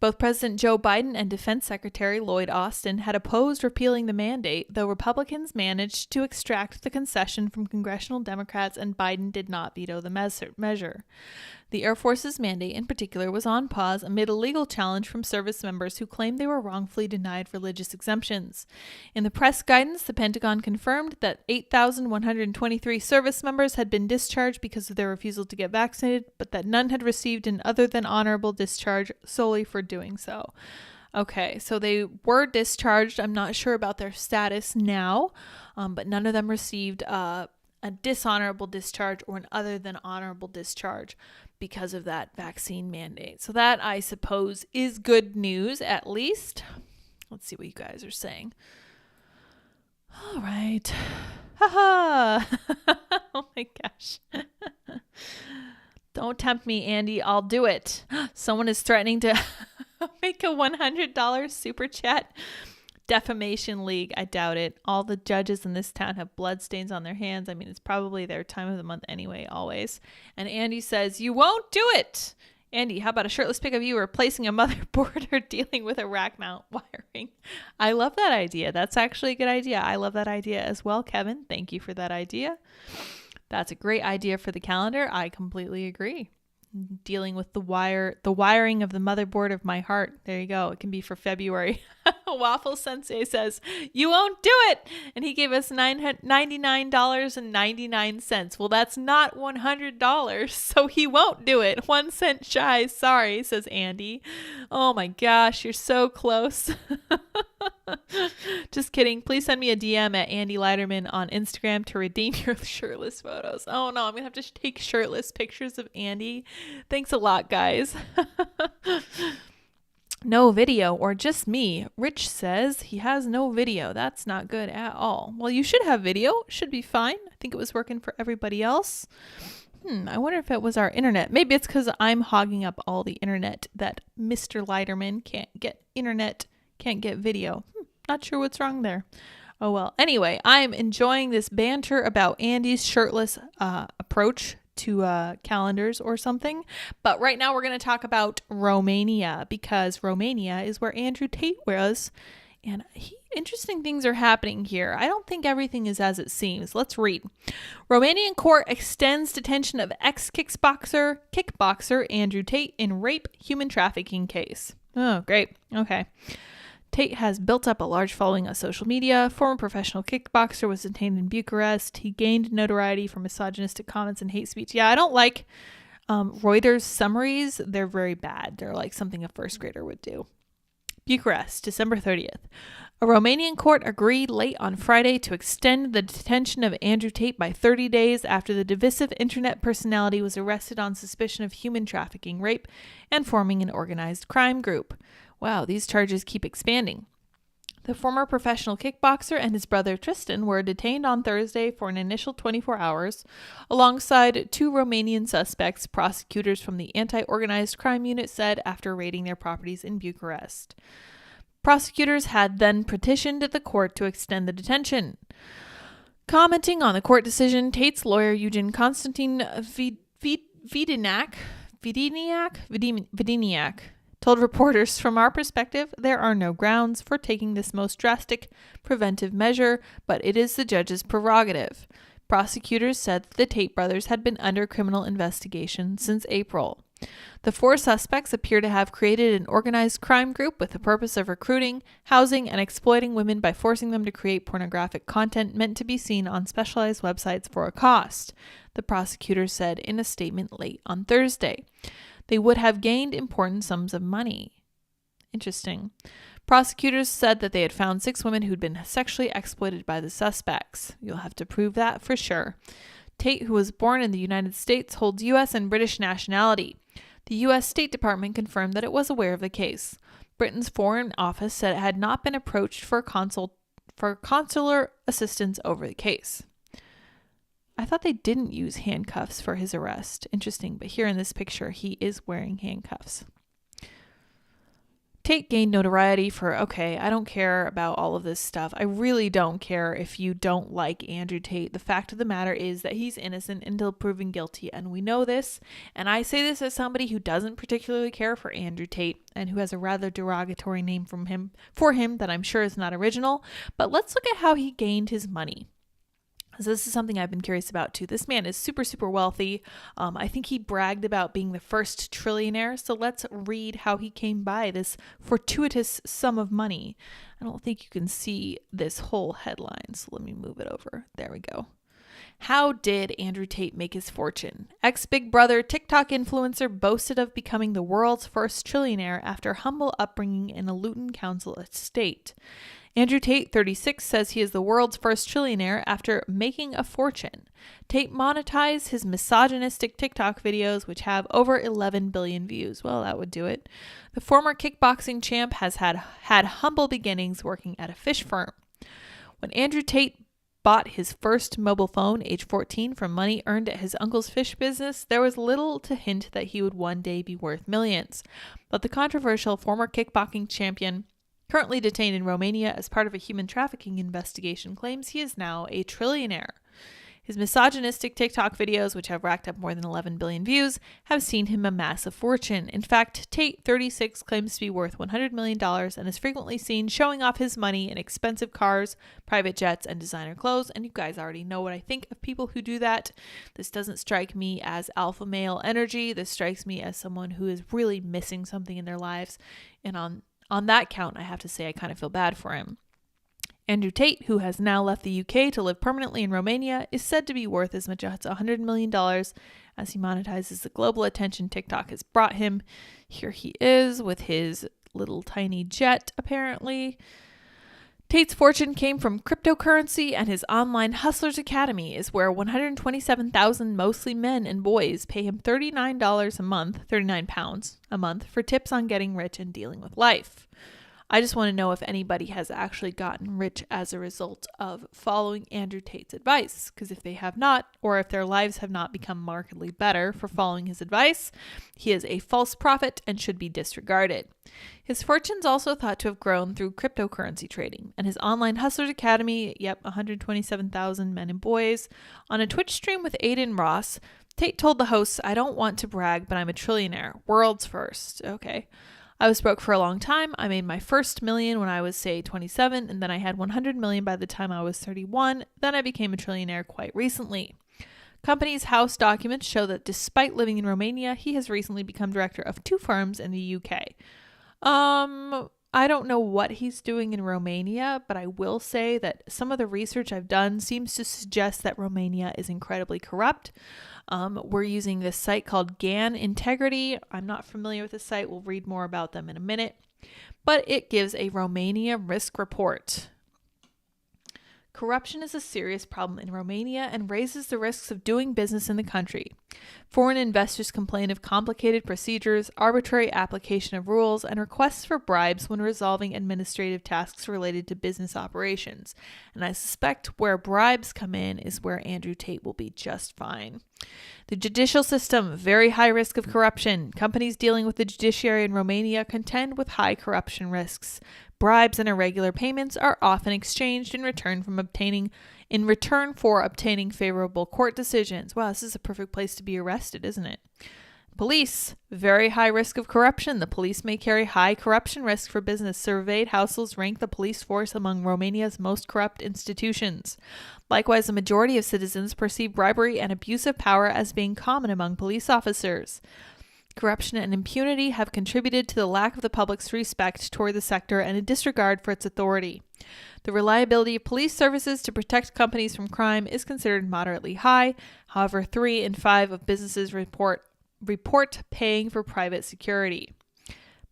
Both President Joe Biden and Defense Secretary Lloyd Austin had opposed repealing the mandate, though Republicans managed to extract the concession from congressional Democrats and Biden did not veto the measure. The Air Force's mandate in particular was on pause amid a legal challenge from service members who claimed they were wrongfully denied religious exemptions. In the press guidance, the Pentagon confirmed that 8,123 service members had been discharged because of their refusal to get vaccinated, but that none had received an other than honorable discharge solely for doing so. Okay, so they were discharged. I'm not sure about their status now, but none of them received a dishonorable discharge or an other than honorable discharge because of that vaccine mandate. So that, I suppose, is good news, at least. Let's see what you guys are saying. All right. Haha. Oh my gosh. Don't tempt me, Andy. I'll do it. Someone is threatening to make a $100 super chat. Defamation League. I doubt it. All the judges in this town have bloodstains on their hands. I mean, it's probably their time of the month anyway, always. And Andy says, you won't do it. Andy, how about a shirtless pic of you replacing a motherboard or dealing with a rack mount wiring? I love that idea. That's actually a good idea. I love that idea as well, Kevin. Thank you for that idea. That's a great idea for the calendar. I completely agree. Dealing with the wiring of the motherboard of my heart. There you go. It can be for February. Waffle Sensei says, you won't do it. And he gave us $99.99. Well, that's not $100. So he won't do it. 1 cent shy. Sorry, says Andy. Oh my gosh, you're so close. Just kidding. Please send me a DM at Andy Leiterman on Instagram to redeem your shirtless photos. Oh no, I'm going to have to take shirtless pictures of Andy. Thanks a lot, guys. No video or just me. Rich says he has no video. That's not good at all. Well, you should have video. Should be fine. I think it was working for everybody else. I wonder if it was our internet. Maybe it's because I'm hogging up all the internet that Mr. Leiterman can't get internet, can't get video. Not sure what's wrong there. Oh, well. Anyway, I'm enjoying this banter about Andy's shirtless approach to calendars or something. But right now we're going to talk about Romania, because Romania is where Andrew Tate was. And interesting things are happening here. I don't think everything is as it seems. Let's read. Romanian court extends detention of ex-kickboxer Andrew Tate in rape human trafficking case. Oh, great. Okay. Tate has built up a large following on social media. Former professional kickboxer was detained in Bucharest. He gained notoriety for misogynistic comments and hate speech. Yeah, I don't like Reuters summaries. They're very bad. They're like something a first grader would do. Bucharest, December 30th. A Romanian court agreed late on Friday to extend the detention of Andrew Tate by 30 days after the divisive internet personality was arrested on suspicion of human trafficking, rape, and forming an organized crime group. Wow, these charges keep expanding. The former professional kickboxer and his brother Tristan were detained on Thursday for an initial 24 hours, alongside 2 Romanian suspects, prosecutors from the anti-organized crime unit said after raiding their properties in Bucharest. Prosecutors had then petitioned the court to extend the detention. Commenting on the court decision, Tate's lawyer Eugen Constantin Vidiniak told reporters, "From our perspective, there are no grounds for taking this most drastic preventive measure, but it is the judge's prerogative." Prosecutors said that the Tate brothers had been under criminal investigation since April. The 4 suspects appear to have created an organized crime group with the purpose of recruiting, housing, and exploiting women by forcing them to create pornographic content meant to be seen on specialized websites for a cost, the prosecutors said in a statement late on Thursday. They would have gained important sums of money. Interesting. Prosecutors said that they had found 6 women who'd been sexually exploited by the suspects. You'll have to prove that for sure. Tate, who was born in the United States, holds U.S. and British nationality. The U.S. State Department confirmed that it was aware of the case. Britain's Foreign Office said it had not been approached for consular assistance over the case. I thought they didn't use handcuffs for his arrest. Interesting, but here in this picture, he is wearing handcuffs. Tate gained notoriety for, okay, I don't care about all of this stuff. I really don't care if you don't like Andrew Tate. The fact of the matter is that he's innocent until proven guilty, and we know this. And I say this as somebody who doesn't particularly care for Andrew Tate and who has a rather derogatory name for him that I'm sure is not original. But let's look at how he gained his money. So this is something I've been curious about too. This man is super, super wealthy. I think he bragged about being the first trillionaire. So let's read how he came by this fortuitous sum of money. I don't think you can see this whole headline. So let me move it over. There we go. How did Andrew Tate make his fortune? Ex-Big Brother TikTok influencer boasted of becoming the world's first trillionaire after humble upbringing in a Luton Council estate. Andrew Tate, 36, says he is the world's first trillionaire after making a fortune. Tate monetized his misogynistic TikTok videos, which have over 11 billion views. Well, that would do it. The former kickboxing champ has had humble beginnings working at a fish firm. When Andrew Tate bought his first mobile phone, age 14, from money earned at his uncle's fish business, there was little to hint that he would one day be worth millions. But the controversial former kickboxing champion, currently detained in Romania as part of a human trafficking investigation, claims he is now a trillionaire. His misogynistic TikTok videos, which have racked up more than 11 billion views, have seen him amass a fortune. In fact, Tate, 36, claims to be worth $100 million and is frequently seen showing off his money in expensive cars, private jets, and designer clothes. And you guys already know what I think of people who do that. This doesn't strike me as alpha male energy. This strikes me as someone who is really missing something in their lives. And on that count, I have to say I kind of feel bad for him. Andrew Tate, who has now left the UK to live permanently in Romania, is said to be worth as much as $100 million as he monetizes the global attention TikTok has brought him. Here he is with his little tiny jet, apparently. Tate's fortune came from cryptocurrency, and his online Hustlers Academy is where 127,000 mostly men and boys pay him £39 a month, £39 a month, for tips on getting rich and dealing with life. I just want to know if anybody has actually gotten rich as a result of following Andrew Tate's advice, because if they have not, or if their lives have not become markedly better for following his advice, he is a false prophet and should be disregarded. His fortune's also thought to have grown through cryptocurrency trading, and his online Hustlers Academy, 127,000 men and boys. On a Twitch stream with Aiden Ross, Tate told the hosts, "I don't want to brag, but I'm a trillionaire. World's first." Okay. "I was broke for a long time. I made my first million when I was, say, 27, and then I had 100 million by the time I was 31. Then I became a trillionaire quite recently." Company's house documents show that despite living in Romania, he has recently become director of 2 firms in the UK. I don't know what he's doing in Romania, but I will say that some of the research I've done seems to suggest that Romania is incredibly corrupt. We're using this site called GAN Integrity. I'm not familiar with the site. We'll read more about them in a minute. But it gives a Romania risk report. Corruption is a serious problem in Romania and raises the risks of doing business in the country. Foreign investors complain of complicated procedures, arbitrary application of rules, and requests for bribes when resolving administrative tasks related to business operations. And I suspect where bribes come in is where Andrew Tate will be just fine. The judicial system, very high risk of corruption. Companies dealing with the judiciary in Romania contend with high corruption risks. Bribes and irregular payments are often exchanged in return for obtaining favorable court decisions. Wow, this is a perfect place to be arrested, isn't it? Police, very high risk of corruption. The police may carry high corruption risk for business. Surveyed households rank the police force among Romania's most corrupt institutions. Likewise, a majority of citizens perceive bribery and abuse of power as being common among police officers. Corruption and impunity have contributed to the lack of the public's respect toward the sector and a disregard for its authority. The reliability of police services to protect companies from crime is considered moderately high. However, 3 in 5 of businesses report paying for private security.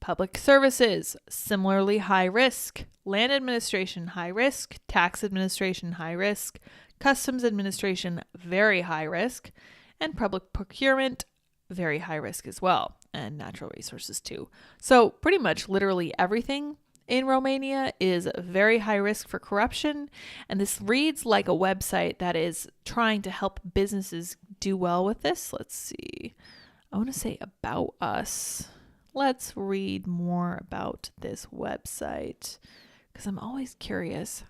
Public services, similarly high risk. Land administration, high risk. Tax administration, high risk. Customs administration, very high risk. And public procurement, very high risk as well, and natural resources too. So pretty much literally everything in Romania is very high risk for corruption, and this reads like a website that is trying to help businesses do well with this. Let's see. I want to say about us. Let's read more about this website because I'm always curious.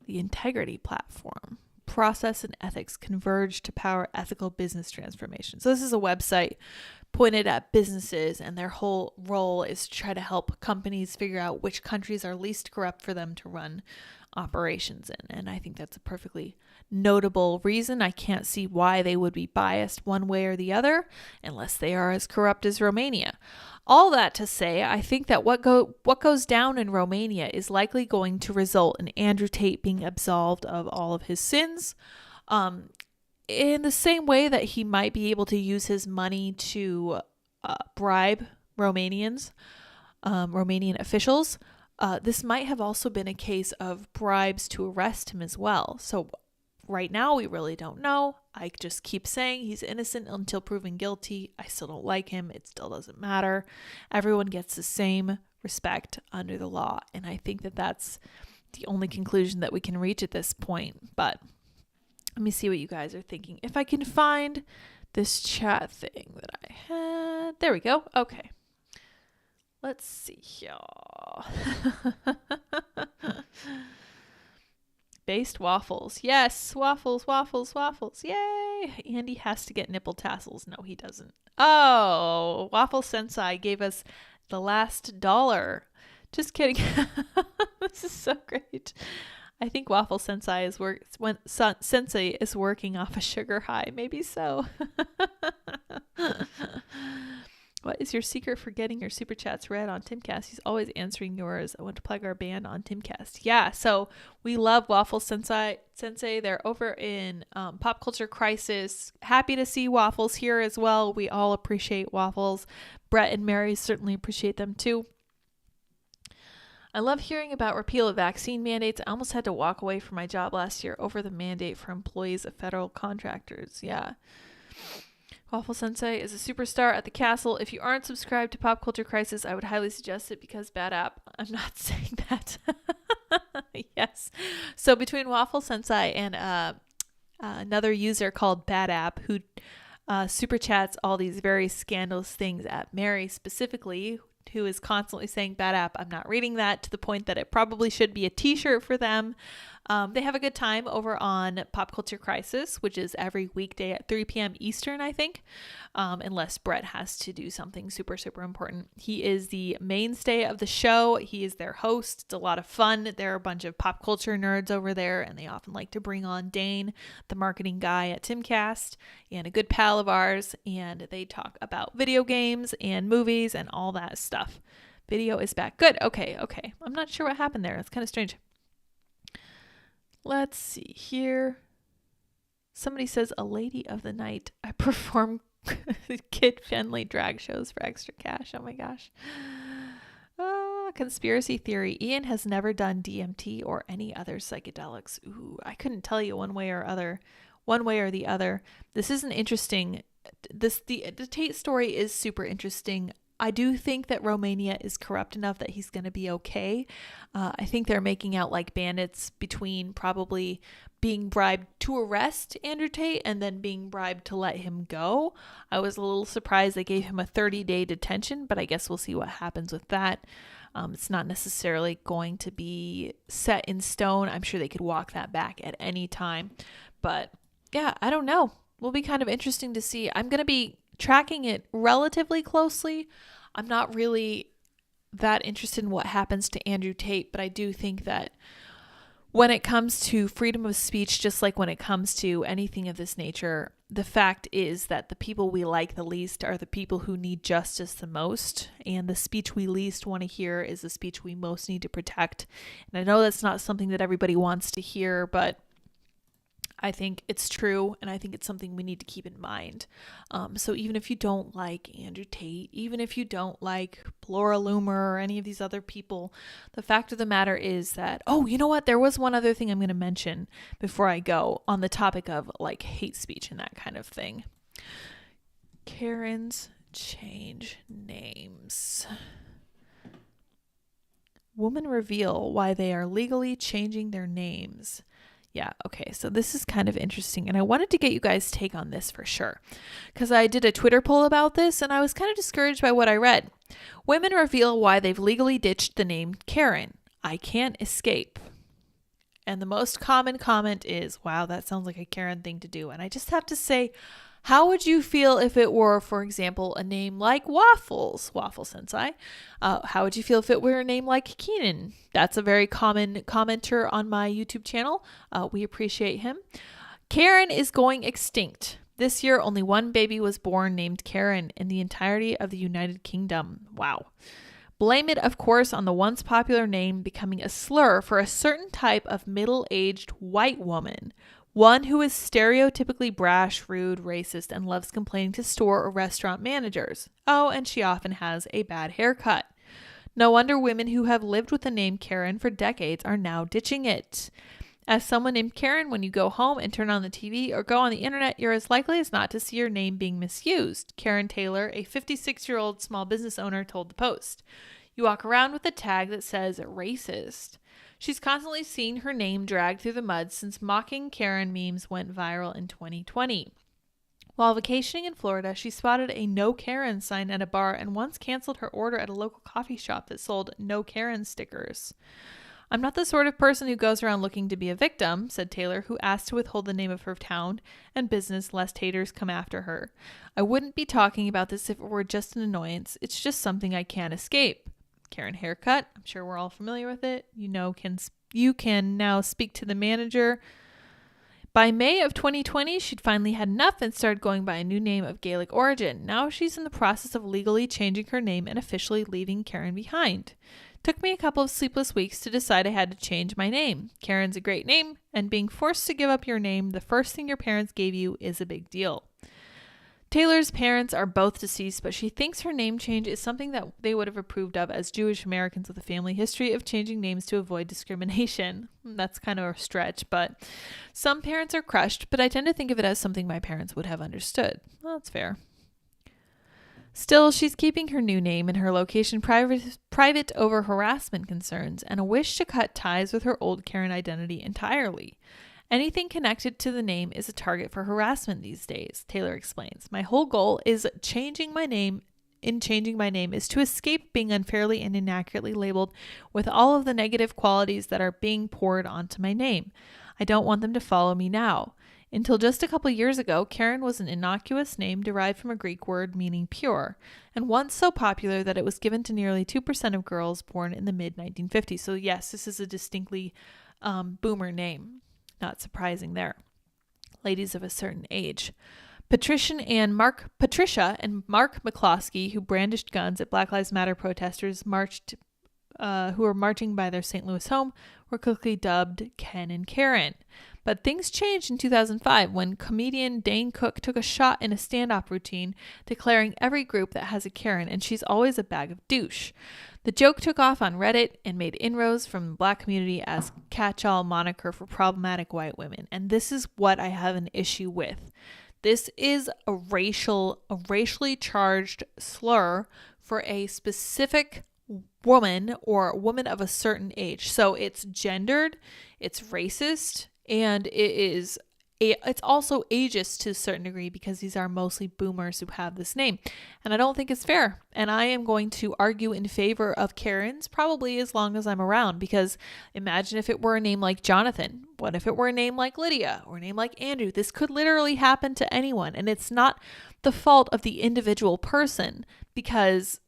The Integrity Platform. Process and ethics converge to power ethical business transformation. So this is a website pointed at businesses, and their whole role is to try to help companies figure out which countries are least corrupt for them to run operations in. And I think that's a perfectly notable reason. I can't see why they would be biased one way or the other unless they are as corrupt as Romania. All that to say, I think that what goes down in Romania is likely going to result in Andrew Tate being absolved of all of his sins, in the same way that he might be able to use his money to bribe Romanian officials. This might have also been a case of bribes to arrest him as well. So right now, we really don't know. I just keep saying he's innocent until proven guilty. I still don't like him. It still doesn't matter. Everyone gets the same respect under the law. And I think that that's the only conclusion that we can reach at this point. But let me see what you guys are thinking. If I can find this chat thing that I had. There we go. Okay. Let's see here. Based waffles. Yes, waffles. Yay! Andy has to get nipple tassels. No, he doesn't. Oh, Waffle Sensei gave us the last $1. Just kidding. This is so great. I think Waffle Sensei is working off a sugar high. Maybe so. What is your secret for getting your super chats read on Timcast? He's always answering yours. I want to plug our band on Timcast. Yeah, so we love Waffle Sensei. They're over in Pop Culture Crisis. Happy to see Waffles here as well. We all appreciate Waffles. Brett and Mary certainly appreciate them too. I love hearing about repeal of vaccine mandates. I almost had to walk away from my job last year over the mandate for employees of federal contractors. Yeah. Waffle Sensei is a superstar at the castle. If you aren't subscribed to Pop Culture Crisis, I would highly suggest it because bad app. I'm not saying that. Yes. So between Waffle Sensei and another user called Bad App who super chats all these very scandalous things at Mary specifically, who is constantly saying Bad App, I'm not reading that, to the point that it probably should be a t-shirt for them. They have a good time over on Pop Culture Crisis, which is every weekday at 3 p.m. Eastern, I think, unless Brett has to do something super, super important. He is the mainstay of the show. He is their host. It's a lot of fun. There are a bunch of pop culture nerds over there, and they often like to bring on Dane, the marketing guy at Timcast, and a good pal of ours, and they talk about video games and movies and all that stuff. Video is back. Good. Okay. I'm not sure what happened there. It's kind of strange. Let's see here. Somebody says, a lady of the night. I perform kid-friendly drag shows for extra cash. Oh my gosh. Conspiracy theory. Ian has never done DMT or any other psychedelics. Ooh, I couldn't tell you one way or the other. This is an interesting, the Tate story is super interesting. I do think that Romania is corrupt enough that he's going to be okay. I think they're making out like bandits between probably being bribed to arrest Andrew Tate and then being bribed to let him go. I was a little surprised they gave him a 30-day detention, but I guess we'll see what happens with that. It's not necessarily going to be set in stone. I'm sure they could walk that back at any time. But yeah, I don't know. Will be kind of interesting to see. I'm going to be tracking it relatively closely. I'm not really that interested in what happens to Andrew Tate, but I do think that when it comes to freedom of speech, just like when it comes to anything of this nature, the fact is that the people we like the least are the people who need justice the most, and the speech we least want to hear is the speech we most need to protect. And I know that's not something that everybody wants to hear, but I think it's true, and I think it's something we need to keep in mind. So even if you don't like Andrew Tate, even if you don't like Laura Loomer or any of these other people, the fact of the matter is that, oh, you know what? There was one other thing I'm going to mention before I go on the topic of like hate speech and that kind of thing. Karens change names. Women reveal why they are legally changing their names. Yeah, okay, so this is kind of interesting, and I wanted to get you guys' take on this for sure, because I did a Twitter poll about this, and I was kind of discouraged by what I read. Women reveal why they've legally ditched the name Karen. I can't escape. And the most common comment is, wow, that sounds like a Karen thing to do. And I just have to say, how would you feel if it were, for example, a name like Waffles, Waffle Sensei? How would you feel if it were a name like Keenan? That's a very common commenter on my YouTube channel. We appreciate him. Karen is going extinct. This year, only one baby was born named Karen in the entirety of the United Kingdom. Wow. Blame it, of course, on the once popular name becoming a slur for a certain type of middle-aged white woman. One who is stereotypically brash, rude, racist, and loves complaining to store or restaurant managers. Oh, and she often has a bad haircut. No wonder women who have lived with the name Karen for decades are now ditching it. As someone named Karen, when you go home and turn on the TV or go on the internet, you're as likely as not to see your name being misused. Karen Taylor, a 56-year-old small business owner, told the Post. You walk around with a tag that says racist. She's constantly seen her name dragged through the mud since mocking Karen memes went viral in 2020. While vacationing in Florida, she spotted a No Karen sign at a bar and once canceled her order at a local coffee shop that sold No Karen stickers. I'm not the sort of person who goes around looking to be a victim, said Taylor, who asked to withhold the name of her town and business lest haters come after her. I wouldn't be talking about this if it were just an annoyance. It's just something I can't escape. Karen haircut. I'm sure we're all familiar with it. You can now speak to the manager. By May of 2020, she'd finally had enough and started going by a new name of Gaelic origin. Now she's in the process of legally changing her name and officially leaving Karen behind. Took me a couple of sleepless weeks to decide I had to change my name. Karen's a great name, and being forced to give up your name, the first thing your parents gave you, is a big deal. Taylor's parents are both deceased, but she thinks her name change is something that they would have approved of as Jewish Americans with a family history of changing names to avoid discrimination. That's kind of a stretch, but some parents are crushed, but I tend to think of it as something my parents would have understood. Well, that's fair. Still, she's keeping her new name and her location private over harassment concerns and a wish to cut ties with her old Karen identity entirely. Anything connected to the name is a target for harassment these days, Taylor explains. My whole goal is changing my name is to escape being unfairly and inaccurately labeled with all of the negative qualities that are being poured onto my name. I don't want them to follow me now. Until just a couple years ago, Karen was an innocuous name derived from a Greek word meaning pure, and once so popular that it was given to nearly 2% of girls born in the mid-1950s. So yes, this is a distinctly boomer name. Not surprising there. Ladies of a certain age. Patricia and Mark McCloskey, who brandished guns at Black Lives Matter protesters who were marching by their St. Louis home, were quickly dubbed Ken and Karen. But things changed in 2005 when comedian Dane Cook took a shot in a stand-up routine declaring every group that has a Karen and she's always a bag of douche. The joke took off on Reddit and made inroads from the Black community as catch-all moniker for problematic white women. And this is what I have an issue with. This is a racially charged slur for a specific woman or woman of a certain age. So it's gendered, it's racist, and it's also ageist to a certain degree because these are mostly boomers who have this name. And I don't think it's fair. And I am going to argue in favor of Karens probably as long as I'm around, because imagine if it were a name like Jonathan. What if it were a name like Lydia or a name like Andrew? This could literally happen to anyone. And it's not the fault of the individual person because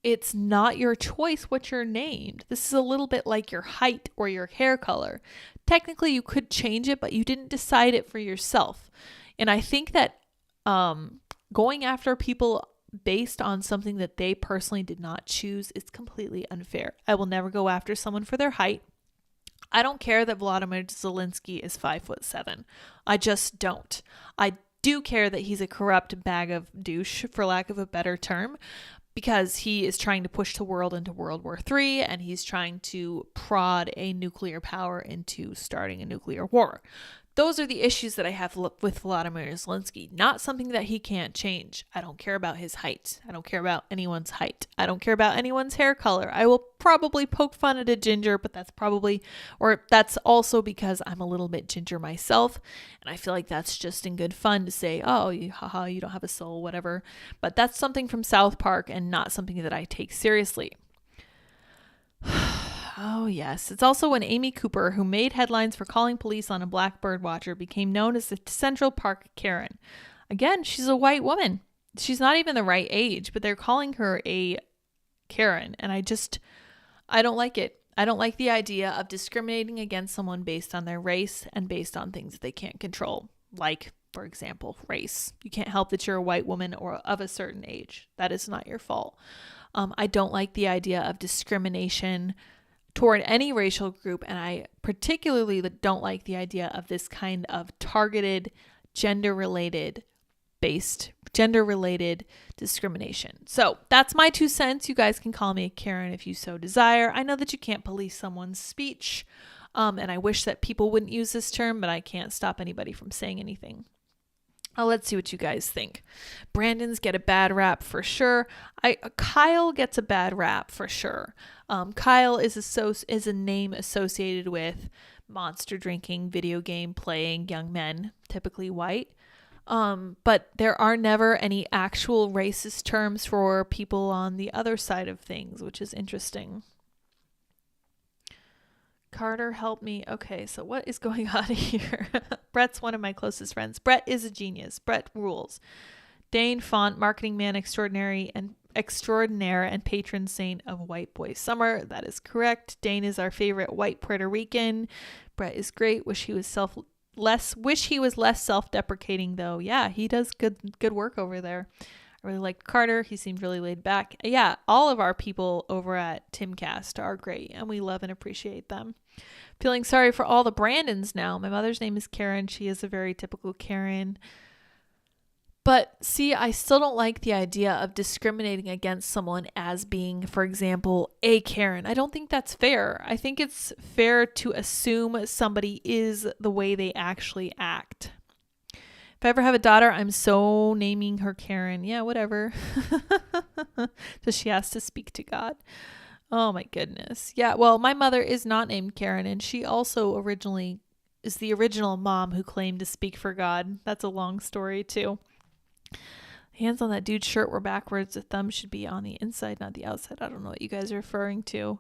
it's not your choice what you're named. This is a little bit like your height or your hair color. Technically, you could change it, but you didn't decide it for yourself. And I think that going after people based on something that they personally did not choose is completely unfair. I will never go after someone for their height. I don't care that Volodymyr Zelensky is 5'7". I just don't. I do care that he's a corrupt bag of douche, for lack of a better term, because he is trying to push the world into World War III and he's trying to prod a nuclear power into starting a nuclear war. Those are the issues that I have with Volodymyr Zelensky, not something that he can't change. I don't care about his height. I don't care about anyone's height. I don't care about anyone's hair color. I will probably poke fun at a ginger, but that's also because I'm a little bit ginger myself. And I feel like that's just in good fun to say, oh, you don't have a soul, whatever. But that's something from South Park and not something that I take seriously. Oh, yes. It's also when Amy Cooper, who made headlines for calling police on a black bird watcher, became known as the Central Park Karen. Again, she's a white woman. She's not even the right age, but they're calling her a Karen. And I don't like it. I don't like the idea of discriminating against someone based on their race and based on things that they can't control. Like, for example, race. You can't help that you're a white woman or of a certain age. That is not your fault. I don't like the idea of discrimination toward any racial group, and I particularly don't like the idea of this kind of targeted gender-related discrimination. So that's my 2 cents. You guys can call me a Karen if you so desire. I know that you can't police someone's speech, and I wish that people wouldn't use this term, but I can't stop anybody from saying anything. Let's see what you guys think. Brandons get a bad rap for sure. Kyle gets a bad rap for sure. Kyle is a name associated with monster drinking, video game playing young men, typically white. But there are never any actual racist terms for people on the other side of things, which is interesting. Carter, help me. Okay, so what is going on here? Brett's one of my closest friends. Brett is a genius. Brett rules. Dane Font, marketing man extraordinaire and patron saint of White Boy Summer. That is correct. Dane is our favorite white Puerto Rican. Brett is great. Wish he was less self-deprecating though. Yeah, he does good work over there. I really liked Carter. He seemed really laid back. Yeah, all of our people over at Timcast are great, and we love and appreciate them. Feeling sorry for all the Brandons now. My mother's name is Karen. She is a very typical Karen. But see, I still don't like the idea of discriminating against someone as being, for example, a Karen. I don't think that's fair. I think it's fair to assume somebody is the way they actually act. If I ever have a daughter, I'm so naming her Karen. Yeah, whatever. So she has to speak to God. Oh my goodness. Yeah, well, my mother is not named Karen, and she also originally is the original mom who claimed to speak for God. That's a long story too. Hands on that dude's shirt were backwards. The thumb should be on the inside, not the outside. I don't know what you guys are referring to.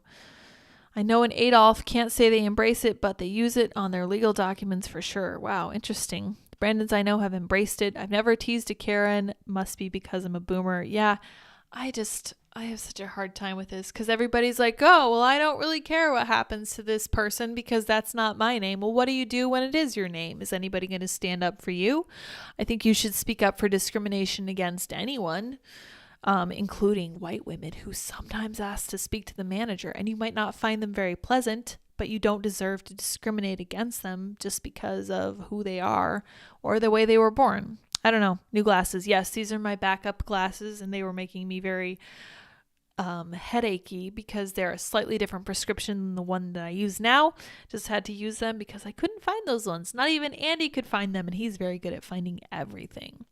I know in Adolf can't say they embrace it, but they use it on their legal documents for sure. Wow, interesting. Brandons I know have embraced it. I've never teased a Karen. Must be because I'm a boomer. Yeah, I have such a hard time with this because everybody's like, oh, well, I don't really care what happens to this person because that's not my name. Well, what do you do when it is your name? Is anybody going to stand up for you? I think you should speak up for discrimination against anyone, including white women who sometimes ask to speak to the manager, and you might not find them very pleasant, but you don't deserve to discriminate against them just because of who they are or the way they were born. I don't know. New glasses. Yes, these are my backup glasses, and they were making me very headachy because they're a slightly different prescription than the one that I use now. Just had to use them because I couldn't find those ones. Not even Andy could find them, and he's very good at finding everything.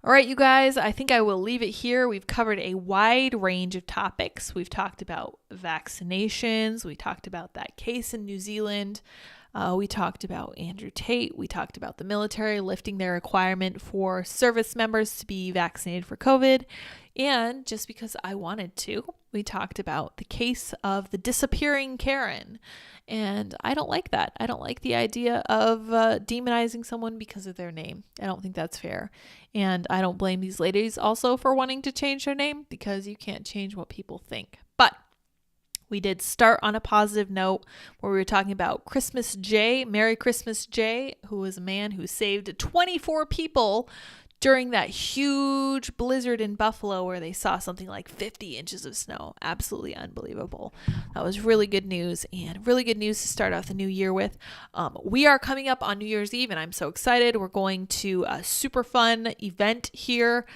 All right, you guys, I think I will leave it here. We've covered a wide range of topics. We've talked about vaccinations. We talked about that case in New Zealand. We talked about Andrew Tate. We talked about the military lifting their requirement for service members to be vaccinated for COVID. And just because I wanted to, we talked about the case of the disappearing Karen. And I don't like that. I don't like the idea of demonizing someone because of their name. I don't think that's fair. And I don't blame these ladies also for wanting to change their name because you can't change what people think. But we did start on a positive note where we were talking about Christmas Jay, Merry Christmas Jay, who was a man who saved 24 people during that huge blizzard in Buffalo where they saw something like 50 inches of snow. Absolutely unbelievable. That was really good news, and really good news to start off the new year with. We are coming up on New Year's Eve, and I'm so excited. We're going to a super fun event here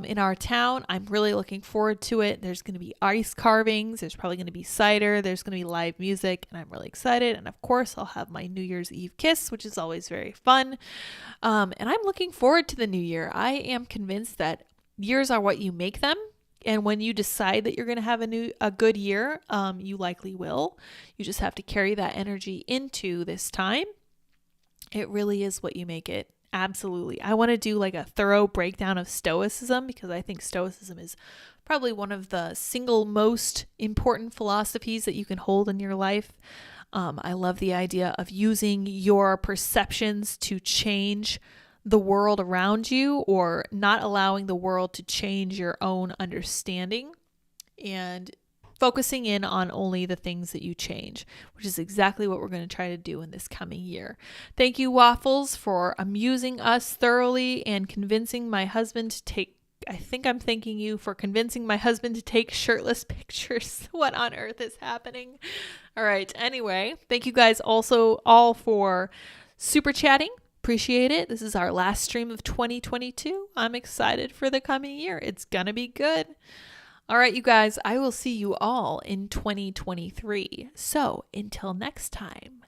in our town. I'm really looking forward to it. There's going to be ice carvings. There's probably going to be cider. There's going to be live music, and I'm really excited. And of course, I'll have my New Year's Eve kiss, which is always very fun. And I'm looking forward to the new year. I am convinced that years are what you make them. And when you decide that you're going to have a good year, you likely will. You just have to carry that energy into this time. It really is what you make it. Absolutely. I want to do like a thorough breakdown of Stoicism because I think Stoicism is probably one of the single most important philosophies that you can hold in your life. I love the idea of using your perceptions to change the world around you or not allowing the world to change your own understanding and focusing in on only the things that you change, which is exactly what we're going to try to do in this coming year. Thank you, Waffles, for amusing us thoroughly and convincing my husband to take, I think I'm thanking you for convincing my husband to take shirtless pictures. What on earth is happening? All right. Anyway, thank you guys also all for super chatting. Appreciate it. This is our last stream of 2022. I'm excited for the coming year. It's going to be good. All right, you guys, I will see you all in 2023. So until next time,